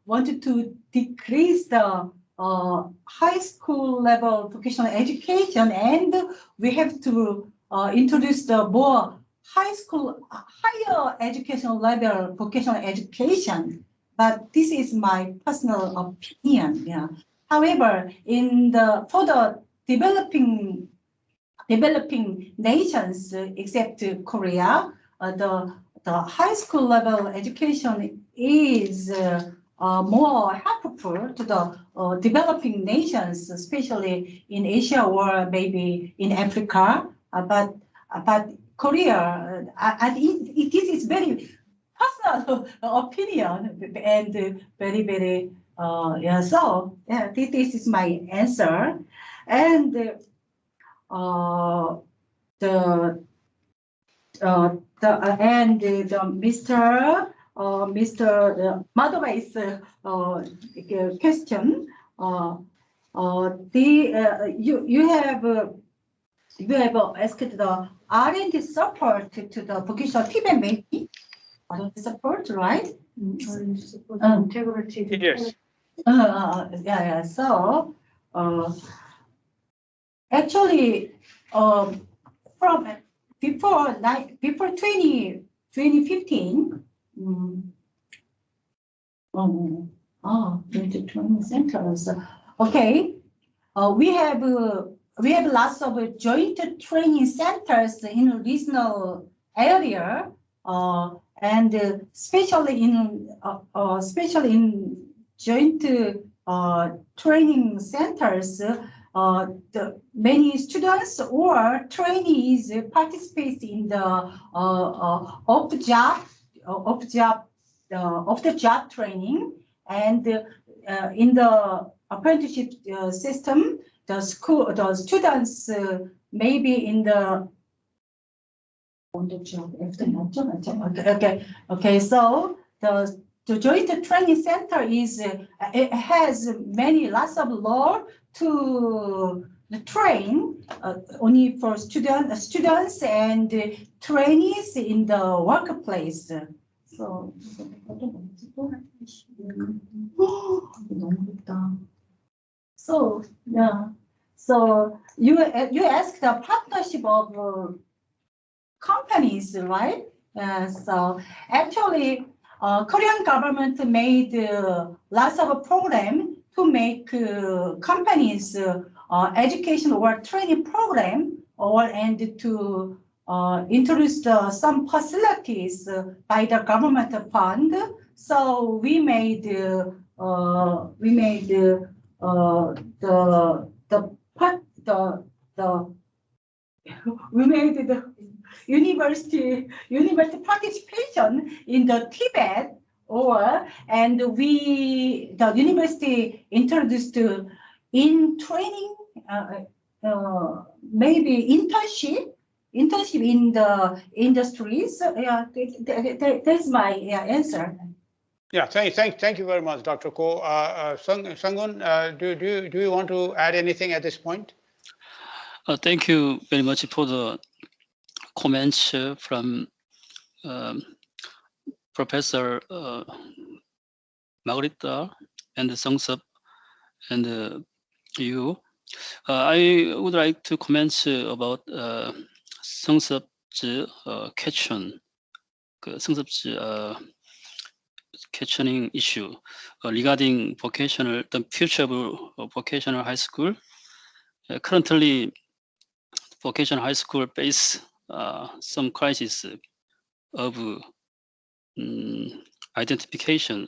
want to decrease the high school level vocational education, and we have to introduce the more higher educational level vocational education. But this is my personal opinion. Yeah. However, for the developing nations, except Korea, the high school level education is more helpful to the developing nations, especially in Asia or maybe in Africa. But Korea, this is very personal opinion, and very yeah. So yeah, this is my answer, and Mr. Madovai's question. You have asked the R&D support to the vocational TVET maybe? R&D support, right? Integrity. Yes. Yeah. So actually, from before 2015. 2020 centers. Okay, we have lots of joint training centers in regional area, and especially in joint training centers. the many students or trainees participate in the off-the-job training, and in the apprenticeship system, the students maybe in the on the job after okay. So the joint training center is it has lots of law to train only for students and trainees in the workplace. So so yeah. So you asked the partnership of companies, right? So actually, Korean government made lots of program to make companies education or training program, and to introduce some facilities by the government fund. So we made the university participation in the TVET, and the university introduced in training maybe internship in the industries. Yeah, that's my answer. Yeah, thank you very much, Dr. Ko. Sangun, do you want to add anything at this point? Thank you very much for the comments from Professor Margarita and Sungsub and you. I would like to comment about Sungsub's question, Sungsub's questioning issue regarding the future of vocational high school. Currently, vocational high school face some crisis of identification,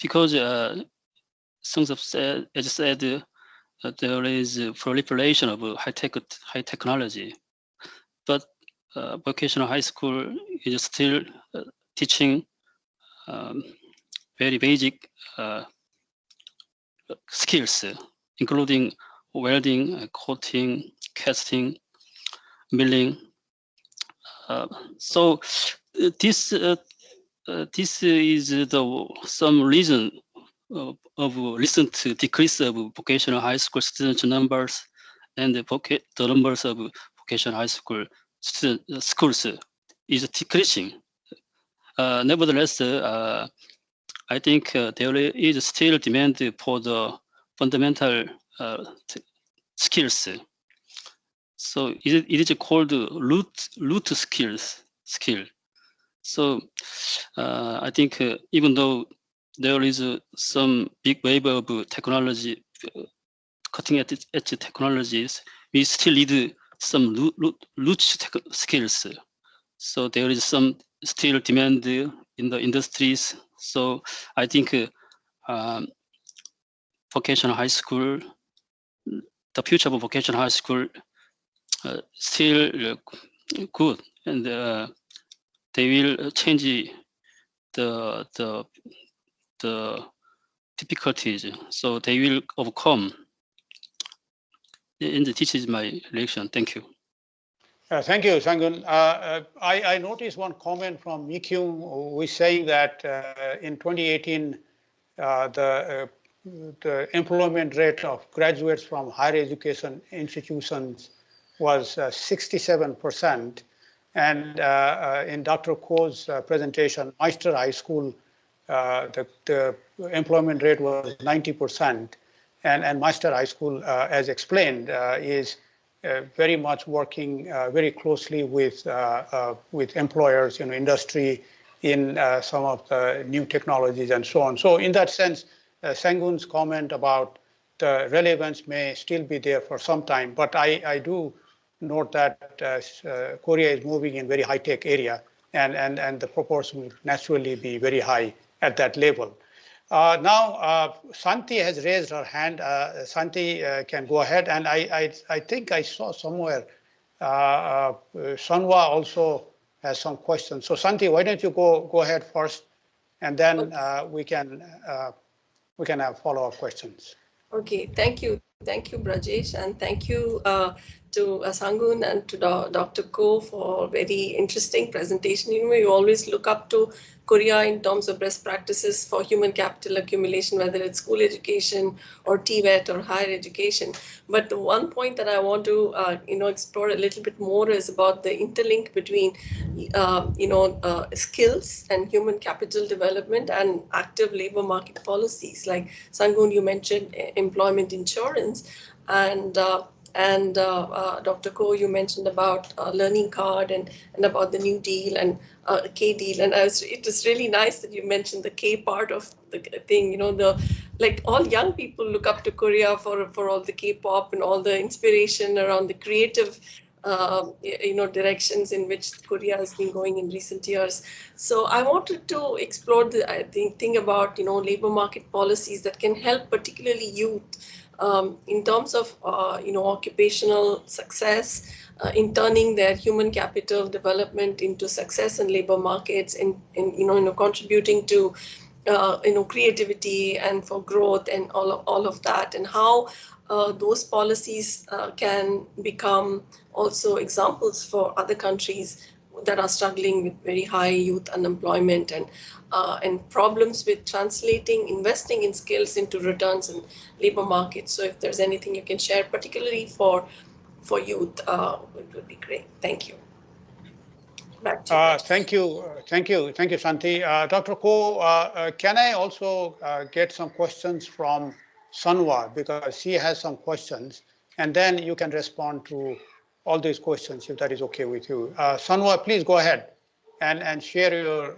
because Sungsub said, as said, there is a proliferation of high technology, but vocational high school is still teaching very basic skills, including welding, coating, casting, milling. So this is some reason of recent decrease of vocational high school student numbers, and the numbers of vocational high school schools is decreasing. Nevertheless, I think there is still demand for the fundamental skills. So it is called root skill. So I think even though there is some big wave of technology, cutting edge technologies, we still need some root skills. So there is some still demand in the industries. So I think vocational high school, the future of vocational high school, still good, and they will change the difficulties. So they will overcome. And this is my reaction. Thank you. Thank you, Sangun. I noticed one comment from Mikyung, who is saying that in 2018, the employment rate of graduates from higher education institutions was 67%. And in Dr. Ko's presentation, Meister High School, the employment rate was 90%. And Meister High School, as explained, is very much working very closely with employers, industry, in some of the new technologies and so on. So in that sense, Sangun's comment about the relevance may still be there for some time, but I do note that Korea is moving in very high-tech area, and the proportion will naturally be very high at that level. Now, Santi has raised her hand. Santi can go ahead. And I think I saw somewhere Sanwa also has some questions. So Santi, why don't you go ahead first, and then we can have follow-up questions. Okay, thank you, Brajesh, and thank you to Sangun and to Dr. Ko for very interesting presentation. You know, we always look up to Korea in terms of best practices for human capital accumulation, whether it's school education or TVET or higher education. But the one point that I want to explore a little bit more is about the interlink between skills and human capital development and active labor market policies. Like Sangun, you mentioned employment insurance, and Dr. Ko, you mentioned about learning card and about the New Deal and K deal. And it was really nice that you mentioned the K part of the thing. You know, like all young people look up to Korea for all the K-pop and all the inspiration around the creative directions in which Korea has been going in recent years. So I wanted to explore the thing about labor market policies that can help particularly youth in terms of occupational success, in turning their human capital development into success in labor markets, and contributing to creativity and for growth and all of that, and how those policies can become also examples for other countries that are struggling with very high youth unemployment and problems with investing in skills into returns in labor markets. So if there's anything you can share, particularly for youth, it would be great. Thank you. Back to you. Thank you, Santi. Dr. Ko, can I also get some questions from Sanwa, because she has some questions, and then you can respond to all these questions if that is okay with you. Sanwa, please go ahead and share your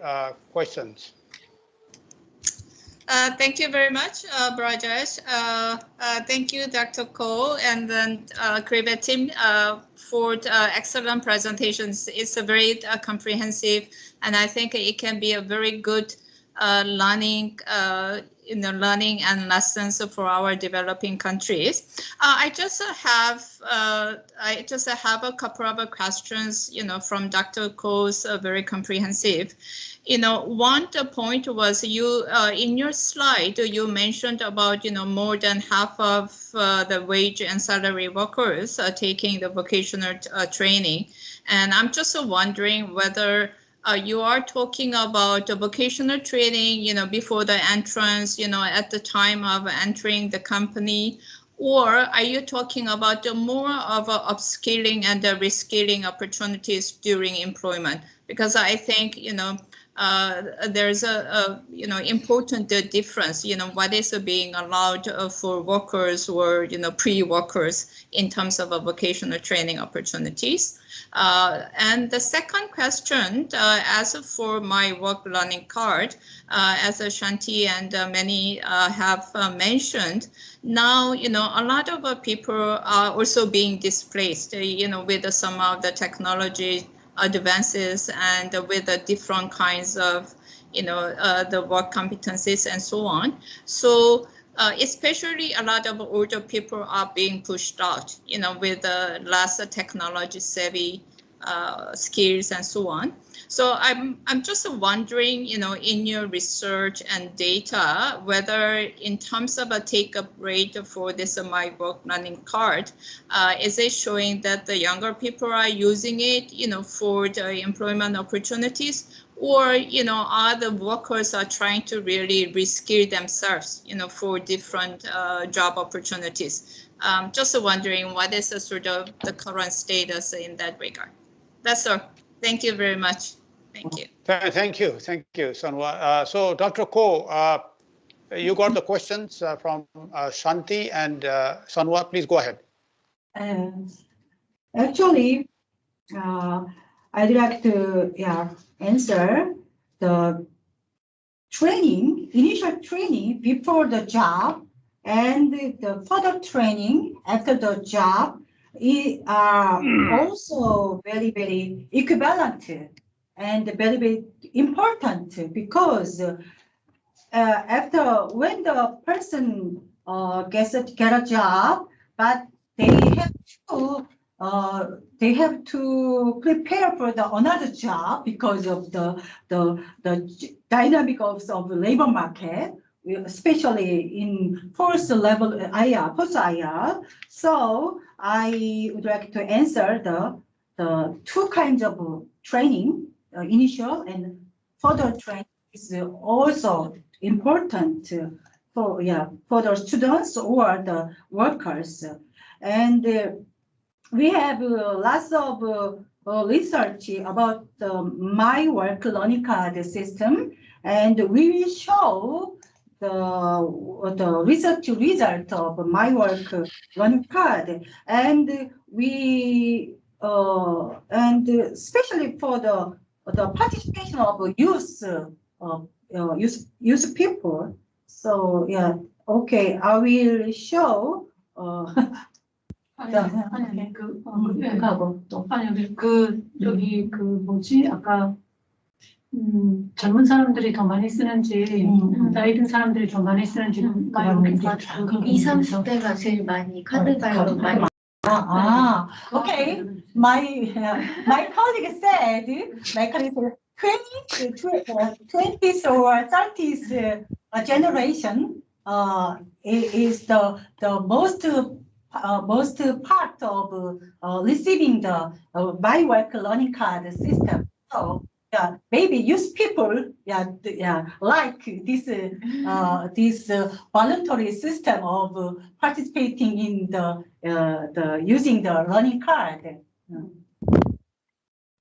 questions. Thank you very much, Brajesh. Thank you, Dr. Ko, and then KRIVET team for excellent presentations. It's a very comprehensive, and I think it can be a very good learning and lessons for our developing countries. I just have a couple of questions, from Dr. Ko's very comprehensive. One point was in your slide, you mentioned about, more than half of the wage and salary workers are taking the vocational training. And I'm just wondering whether you are talking about vocational training, before the entrance, at the time of entering the company, or are you talking about more of upskilling and the reskilling opportunities during employment? Because I think, there's a important difference, what is being allowed for workers or, pre-workers in terms of vocational training opportunities. And the second question, as for my work learning card, as Shanti and many have mentioned, now, a lot of people are also being displaced, with some of the technology advances and with the different kinds of, the work competencies and so on. So especially a lot of older people are being pushed out, with less technology savvy skills and so on. So I'm just wondering, in your research and data, whether in terms of a take-up rate for this My Work Learning Card, is it showing that the younger people are using it, for the employment opportunities, or, are the workers are trying to really reskill themselves, for different job opportunities? Just wondering what is the sort of the current status in that regard. That's all. Thank you very much. Thank you. Thank you, Sanwa. So, Dr. Ko, you got the questions from Shanti and Sanwa. Please go ahead. Actually, I'd like to answer the initial training before the job and the further training after the job are also very, very equivalent and very, very important, because after when the person get a job, but they have to prepare for the another job because of the dynamic of the labor market, especially in first level IR, post IR. So I would like to answer the two kinds of training, initial and further training is also important for the students or the workers. And we have lots of research about the My Work Learning Card system, and we will show the research result of My Work Learning Card, and we and especially for the participation of youth people. So yeah, okay, I will show. 뭐지 아까 젊은 사람들이 더 많이 쓰는지 나이 든 사람들이 더 많이 쓰는지 많이 20, 30대가 제일 많이 카드 발로 많이. Okay. My colleague said 20s or 30s generation is the most part of receiving the My Work Learning Card system. So yeah, maybe youth people like this voluntary system of participating in the using the learning card.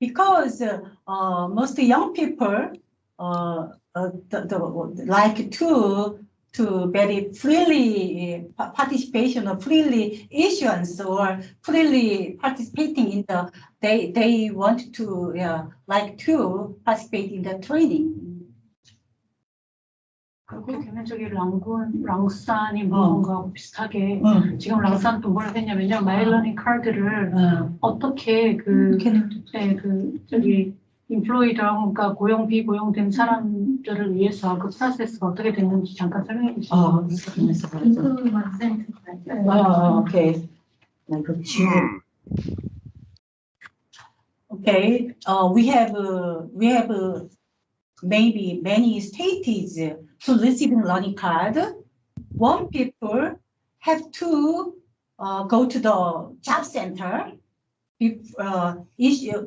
Because most young people like to very freely participation or freely issuance or freely participating in the they want to like to participate in the training. 그렇게 되면 저기 랑산이 뭔가 비슷하게 지금 랑산도 뭘 했냐면요 마일러닝 카드를 어떻게 저기 인플로이랑 그러니까 고용 비고용된 사람들을 위해서 그 프로세스가 어떻게 됐는지 잠깐 설명해 주시면. Okay. Okay. We have maybe many stages to receive learning card. One people have to go to the job center issue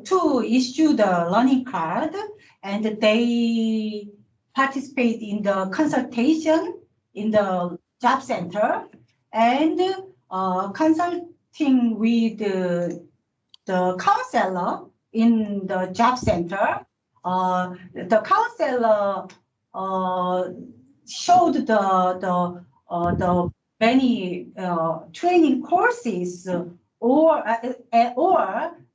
the learning card, and they participate in the consultation in the job center and consulting with the counselor in the job center. The counselor showed the many training courses or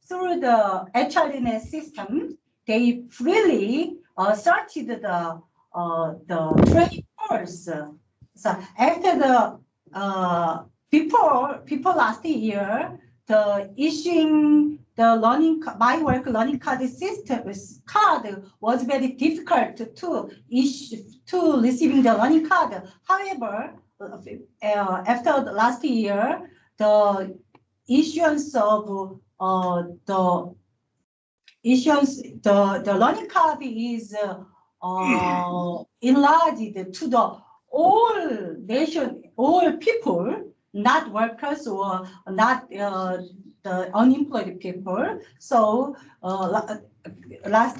through the HRNS system, they freely started the training course. So after before last year, the issuing the My Work Learning Card system card was very difficult to issue to receiving the learning card. However, after the last year, the issuance of the learning card is enlarged to the all people, not workers or not the unemployed people. So last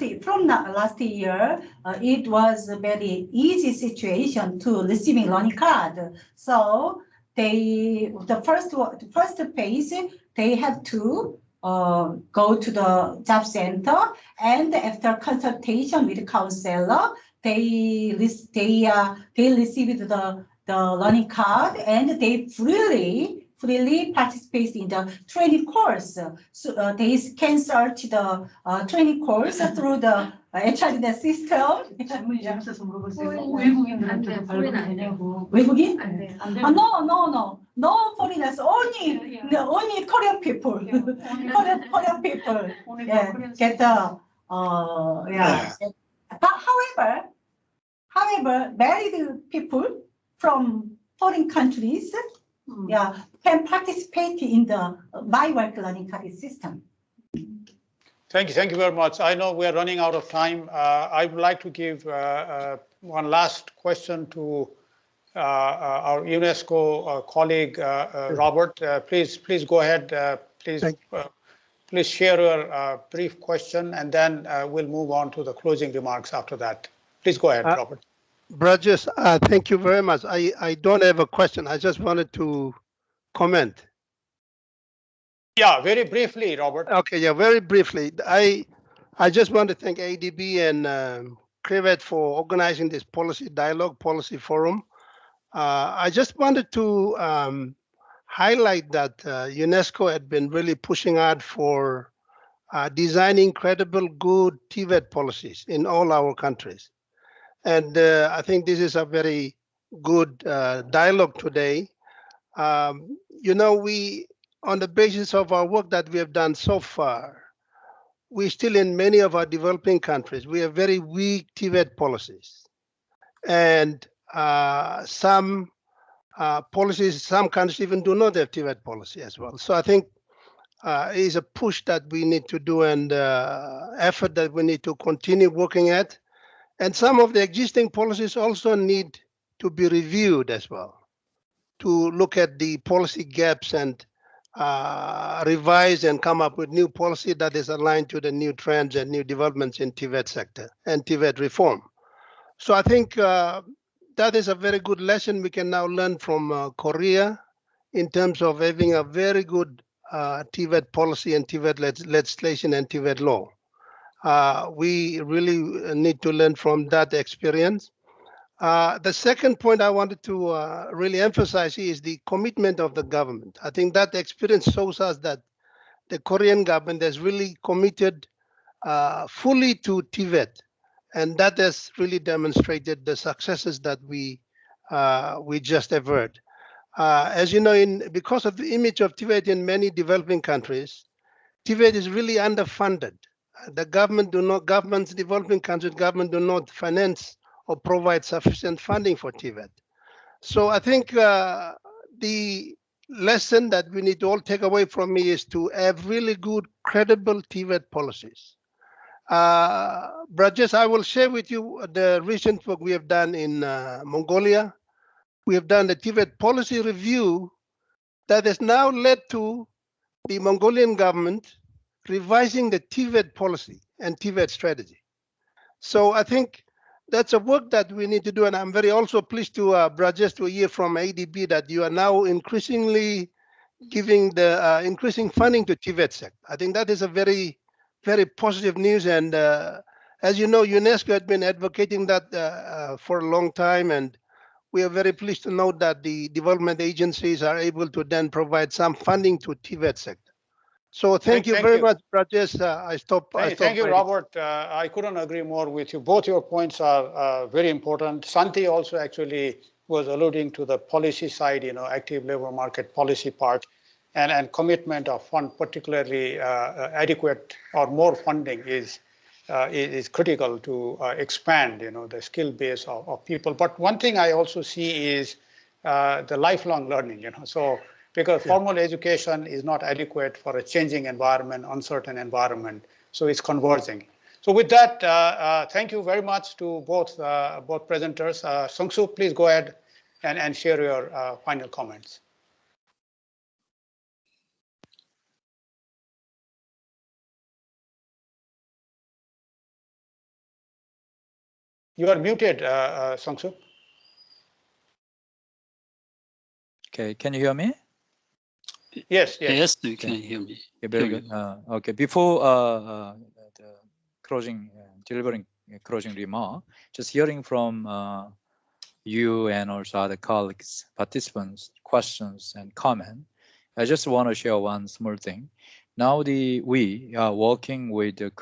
year, it was a very easy situation to receiving learning card. So the first phase, they have to go to the job center, and after consultation with the counselor, they received the learning card, and they freely participate in the training course. So they can search the training course through the HRD system. 질문이 재밌어서 물어봤어요. 외국인들한테도 발급이 되냐고. 외국인? 안 돼요. No foreigners, only Korean people. Korean people get the But However, married people from foreign countries, can participate in the by-work learning credit system. Thank you very much. I know we are running out of time. I would like to give one last question to our UNESCO colleague, Robert. Please go ahead. Please share your brief question, and then we'll move on to the closing remarks after that. Please go ahead, Robert. Burgess, thank you very much. I don't have a question. I just wanted to comment. Yeah, very briefly, Robert. Okay, yeah, very briefly. I just want to thank ADB and KRIVET for organizing this policy dialogue, policy forum. I just wanted to highlight that UNESCO had been really pushing hard for designing credible, good TVET policies in all our countries. And I think this is a very good dialogue today. You know, we, on the basis of our work that we have done so far, we still in many of our developing countries, we have very weak TVET policies. And some policies, some countries even do not have TVET policy as well. So I think it is a push that we need to do and effort that we need to continue working at. And some of the existing policies also need to be reviewed as well, to look at the policy gaps and revise and come up with new policy that is aligned to the new trends and new developments in TVET sector and TVET reform. So I think that is a very good lesson we can now learn from Korea in terms of having a very good TVET policy and TVET legislation and TVET law. We really need to learn from that experience. The second point I wanted to really emphasize is the commitment of the government. I think that experience shows us that the Korean government has really committed fully to TVET, and that has really demonstrated the successes that we just averted. As you know, because of the image of TVET in many developing countries, TVET is really underfunded. The governments, developing countries, government do not finance or provide sufficient funding for TVET. So I think the lesson that we need to all take away from me is to have really good, credible TVET policies. Brajesh, I will share with you the recent work we have done in Mongolia. We have done the TVET policy review that has now led to the Mongolian government revising the TVET policy and TVET strategy. So I think that's a work that we need to do, and I'm very also pleased to, Brajesh, to hear from ADB that you are now increasingly giving the increasing funding to TVET sector. I think that is a very, very positive news, and as you know, UNESCO had been advocating that for a long time, and we are very pleased to note that the development agencies are able to then provide some funding to TVET sector. So thank you very much, Brajesh. I stop. Thank you, Robert. I couldn't agree more with you. Both your points are very important. Santi also actually was alluding to the policy side, you know, active labor market policy part, and commitment of fund, particularly adequate or more funding is critical to expand, you know, the skill base of people. But one thing I also see is the lifelong learning, you know, so. Because formal education is not adequate for a changing environment, uncertain environment, so it's converging. So with that, thank you very much to both presenters. Sung-Soo, please go ahead and share your final comments. You are muted, Sung-Soo. Okay, can you hear me? Yes, you can hear me. Okay, very good. Okay, before the closing, delivering closing remark, just hearing from you and also other colleagues, participants, questions and comment, I just want to share one small thing. Now we are working with the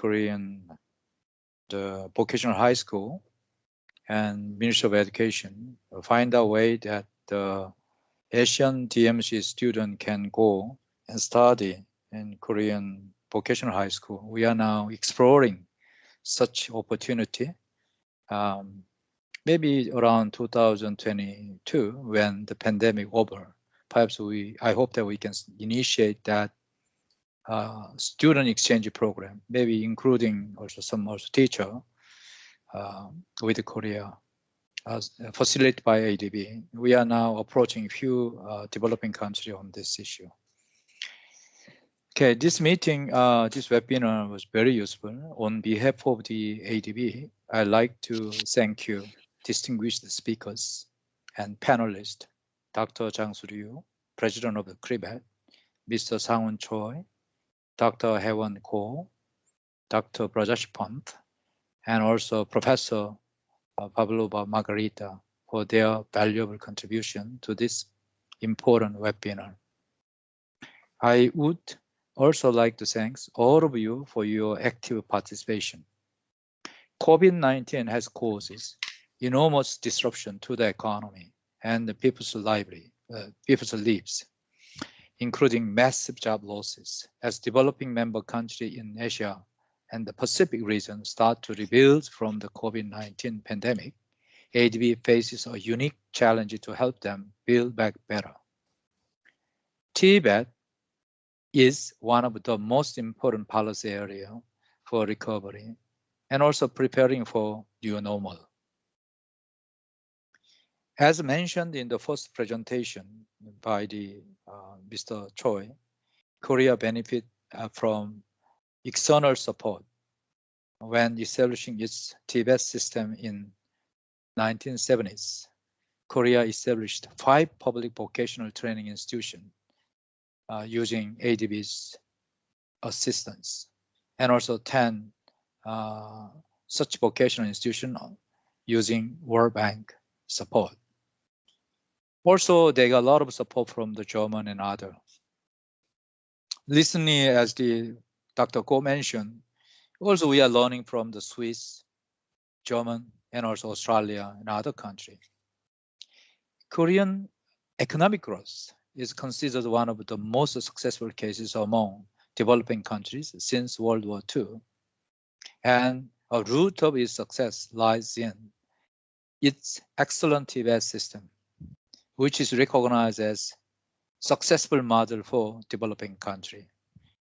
the vocational high school and Ministry of Education to find a way that the Asian DMC student can go and study in Korean vocational high school. We are now exploring such opportunity. maybe around 2022, when the pandemic over, perhaps I hope that we can initiate that student exchange program, maybe including also some teacher with Korea, facilitated by ADB. We are now approaching few developing countries on this issue. Okay, this meeting, this webinar was very useful. On behalf of the ADB, I'd like to thank you, distinguished speakers and panelists, Dr. Jang-Soo Ryu, President of the KRIVET, Mr. Sang-Won Choi, Dr. Haewon Ko, Dr. Brajesh Pant, and also Professor Pavlova Margarita for their valuable contribution to this important webinar. I would also like to thank all of you for your active participation. COVID-19 has caused enormous disruption to the economy and the people's lives, including massive job losses. As developing member countries in Asia and the Pacific region start to rebuild from the COVID-19 pandemic, ADB faces a unique challenge to help them build back better. TVET is one of the most important policy areas for recovery and also preparing for new normal. As mentioned in the first presentation by Mr. Choi, Korea benefit from external support. When establishing its TVET system in 1970s, Korea established 5 public vocational training institutions using ADB's assistance, and also 10 such vocational institutions using World Bank support. Also, they got a lot of support from the German and other. Recently, as Dr. Ko mentioned, also we are learning from the Swiss, German, and also Australia and other countries. Korean economic growth is considered one of the most successful cases among developing countries since World War II. And a root of its success lies in its excellent TVET system, which is recognized as successful model for developing country.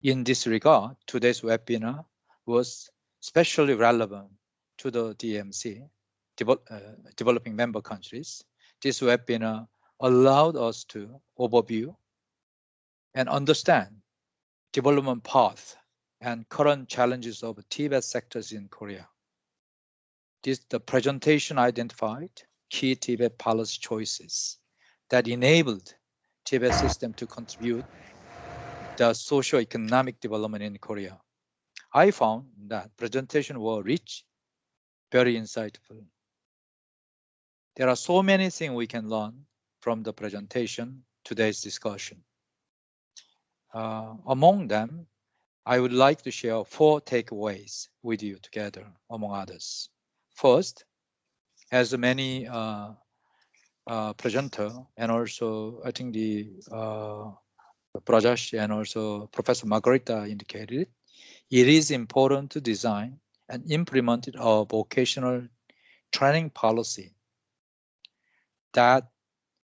In this regard, today's webinar was especially relevant to the DMC, developing member countries. This webinar allowed us to overview and understand development path and current challenges of TVET sectors in Korea. The presentation identified key TVET policy choices that enabled TVET system to contribute the socio-economic development in Korea. I found that presentations were rich, very insightful. There are so many things we can learn from the presentation, today's discussion. Among them, I would like to share 4 takeaways with you together, among others. First, as many presenter and also I think the Brajesh and also Professor Margarita indicated, it is important to design and implement a vocational training policy that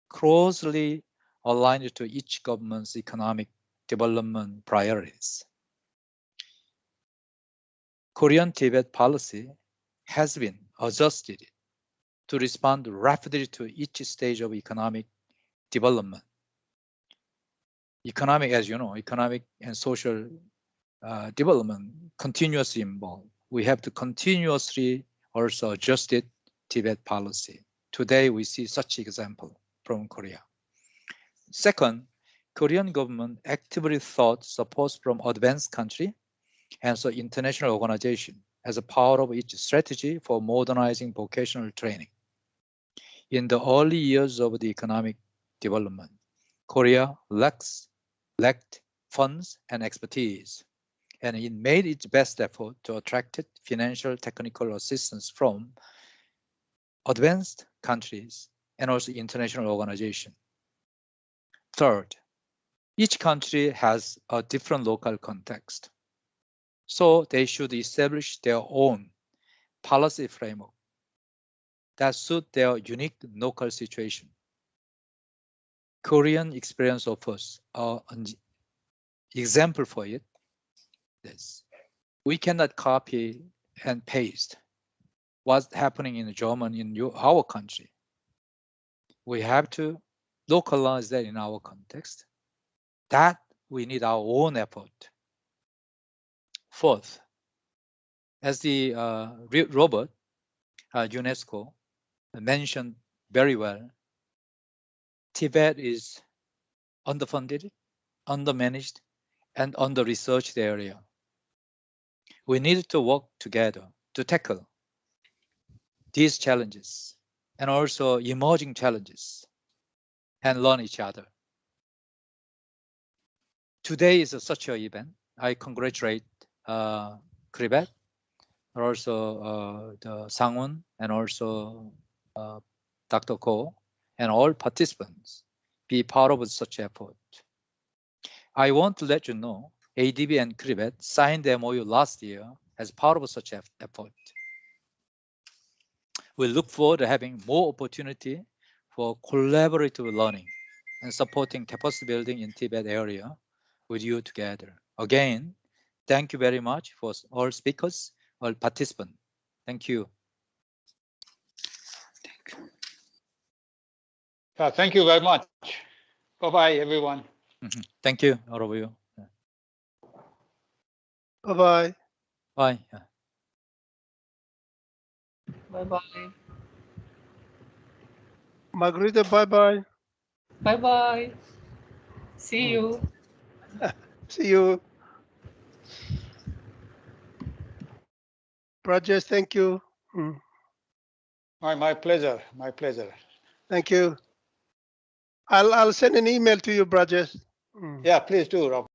closely aligned to each government's economic development priorities. Korean TVET policy has been adjusted to respond rapidly to each stage of economic development. As you know, economic and social development continuously involved. We have to continuously also adjust it TVET policy. Today, we see such example from Korea. Second, Korean government actively sought support from advanced country and so international organization as a part of its strategy for modernizing vocational training. In the early years of the economic development, Korea lacked funds and expertise, and it made its best effort to attract financial technical assistance from advanced countries and also international organizations. Third, each country has a different local context, so they should establish their own policy framework that suit their unique local situation. Korean experience offers an example for it. Yes. We cannot copy and paste what's happening in German in our country. We have to localize that in our context. That we need our own effort. Fourth, as the Robert UNESCO mentioned very well, TVET is underfunded, undermanaged, and under-researched area. We need to work together to tackle these challenges and also emerging challenges and learn each other. Today is such an event. I congratulate KRIVET, and also the Sang-won, and also Dr. Ko, and all participants be part of such effort. I want to let you know, ADB and KRIVET signed the MOU last year as part of such effort. We look forward to having more opportunity for collaborative learning and supporting capacity building in TVET area with you together. Again, thank you very much for all speakers, all participants. Thank you. Thank you very much. Bye-bye, everyone. Thank you, all of you. Bye-bye. Bye. Bye-bye. Margarita, bye-bye. Bye-bye. See you. See you. Rajesh, thank you. My pleasure. My pleasure. Thank you. I'll send an email to you, Rajesh. Yeah, please do, Rob.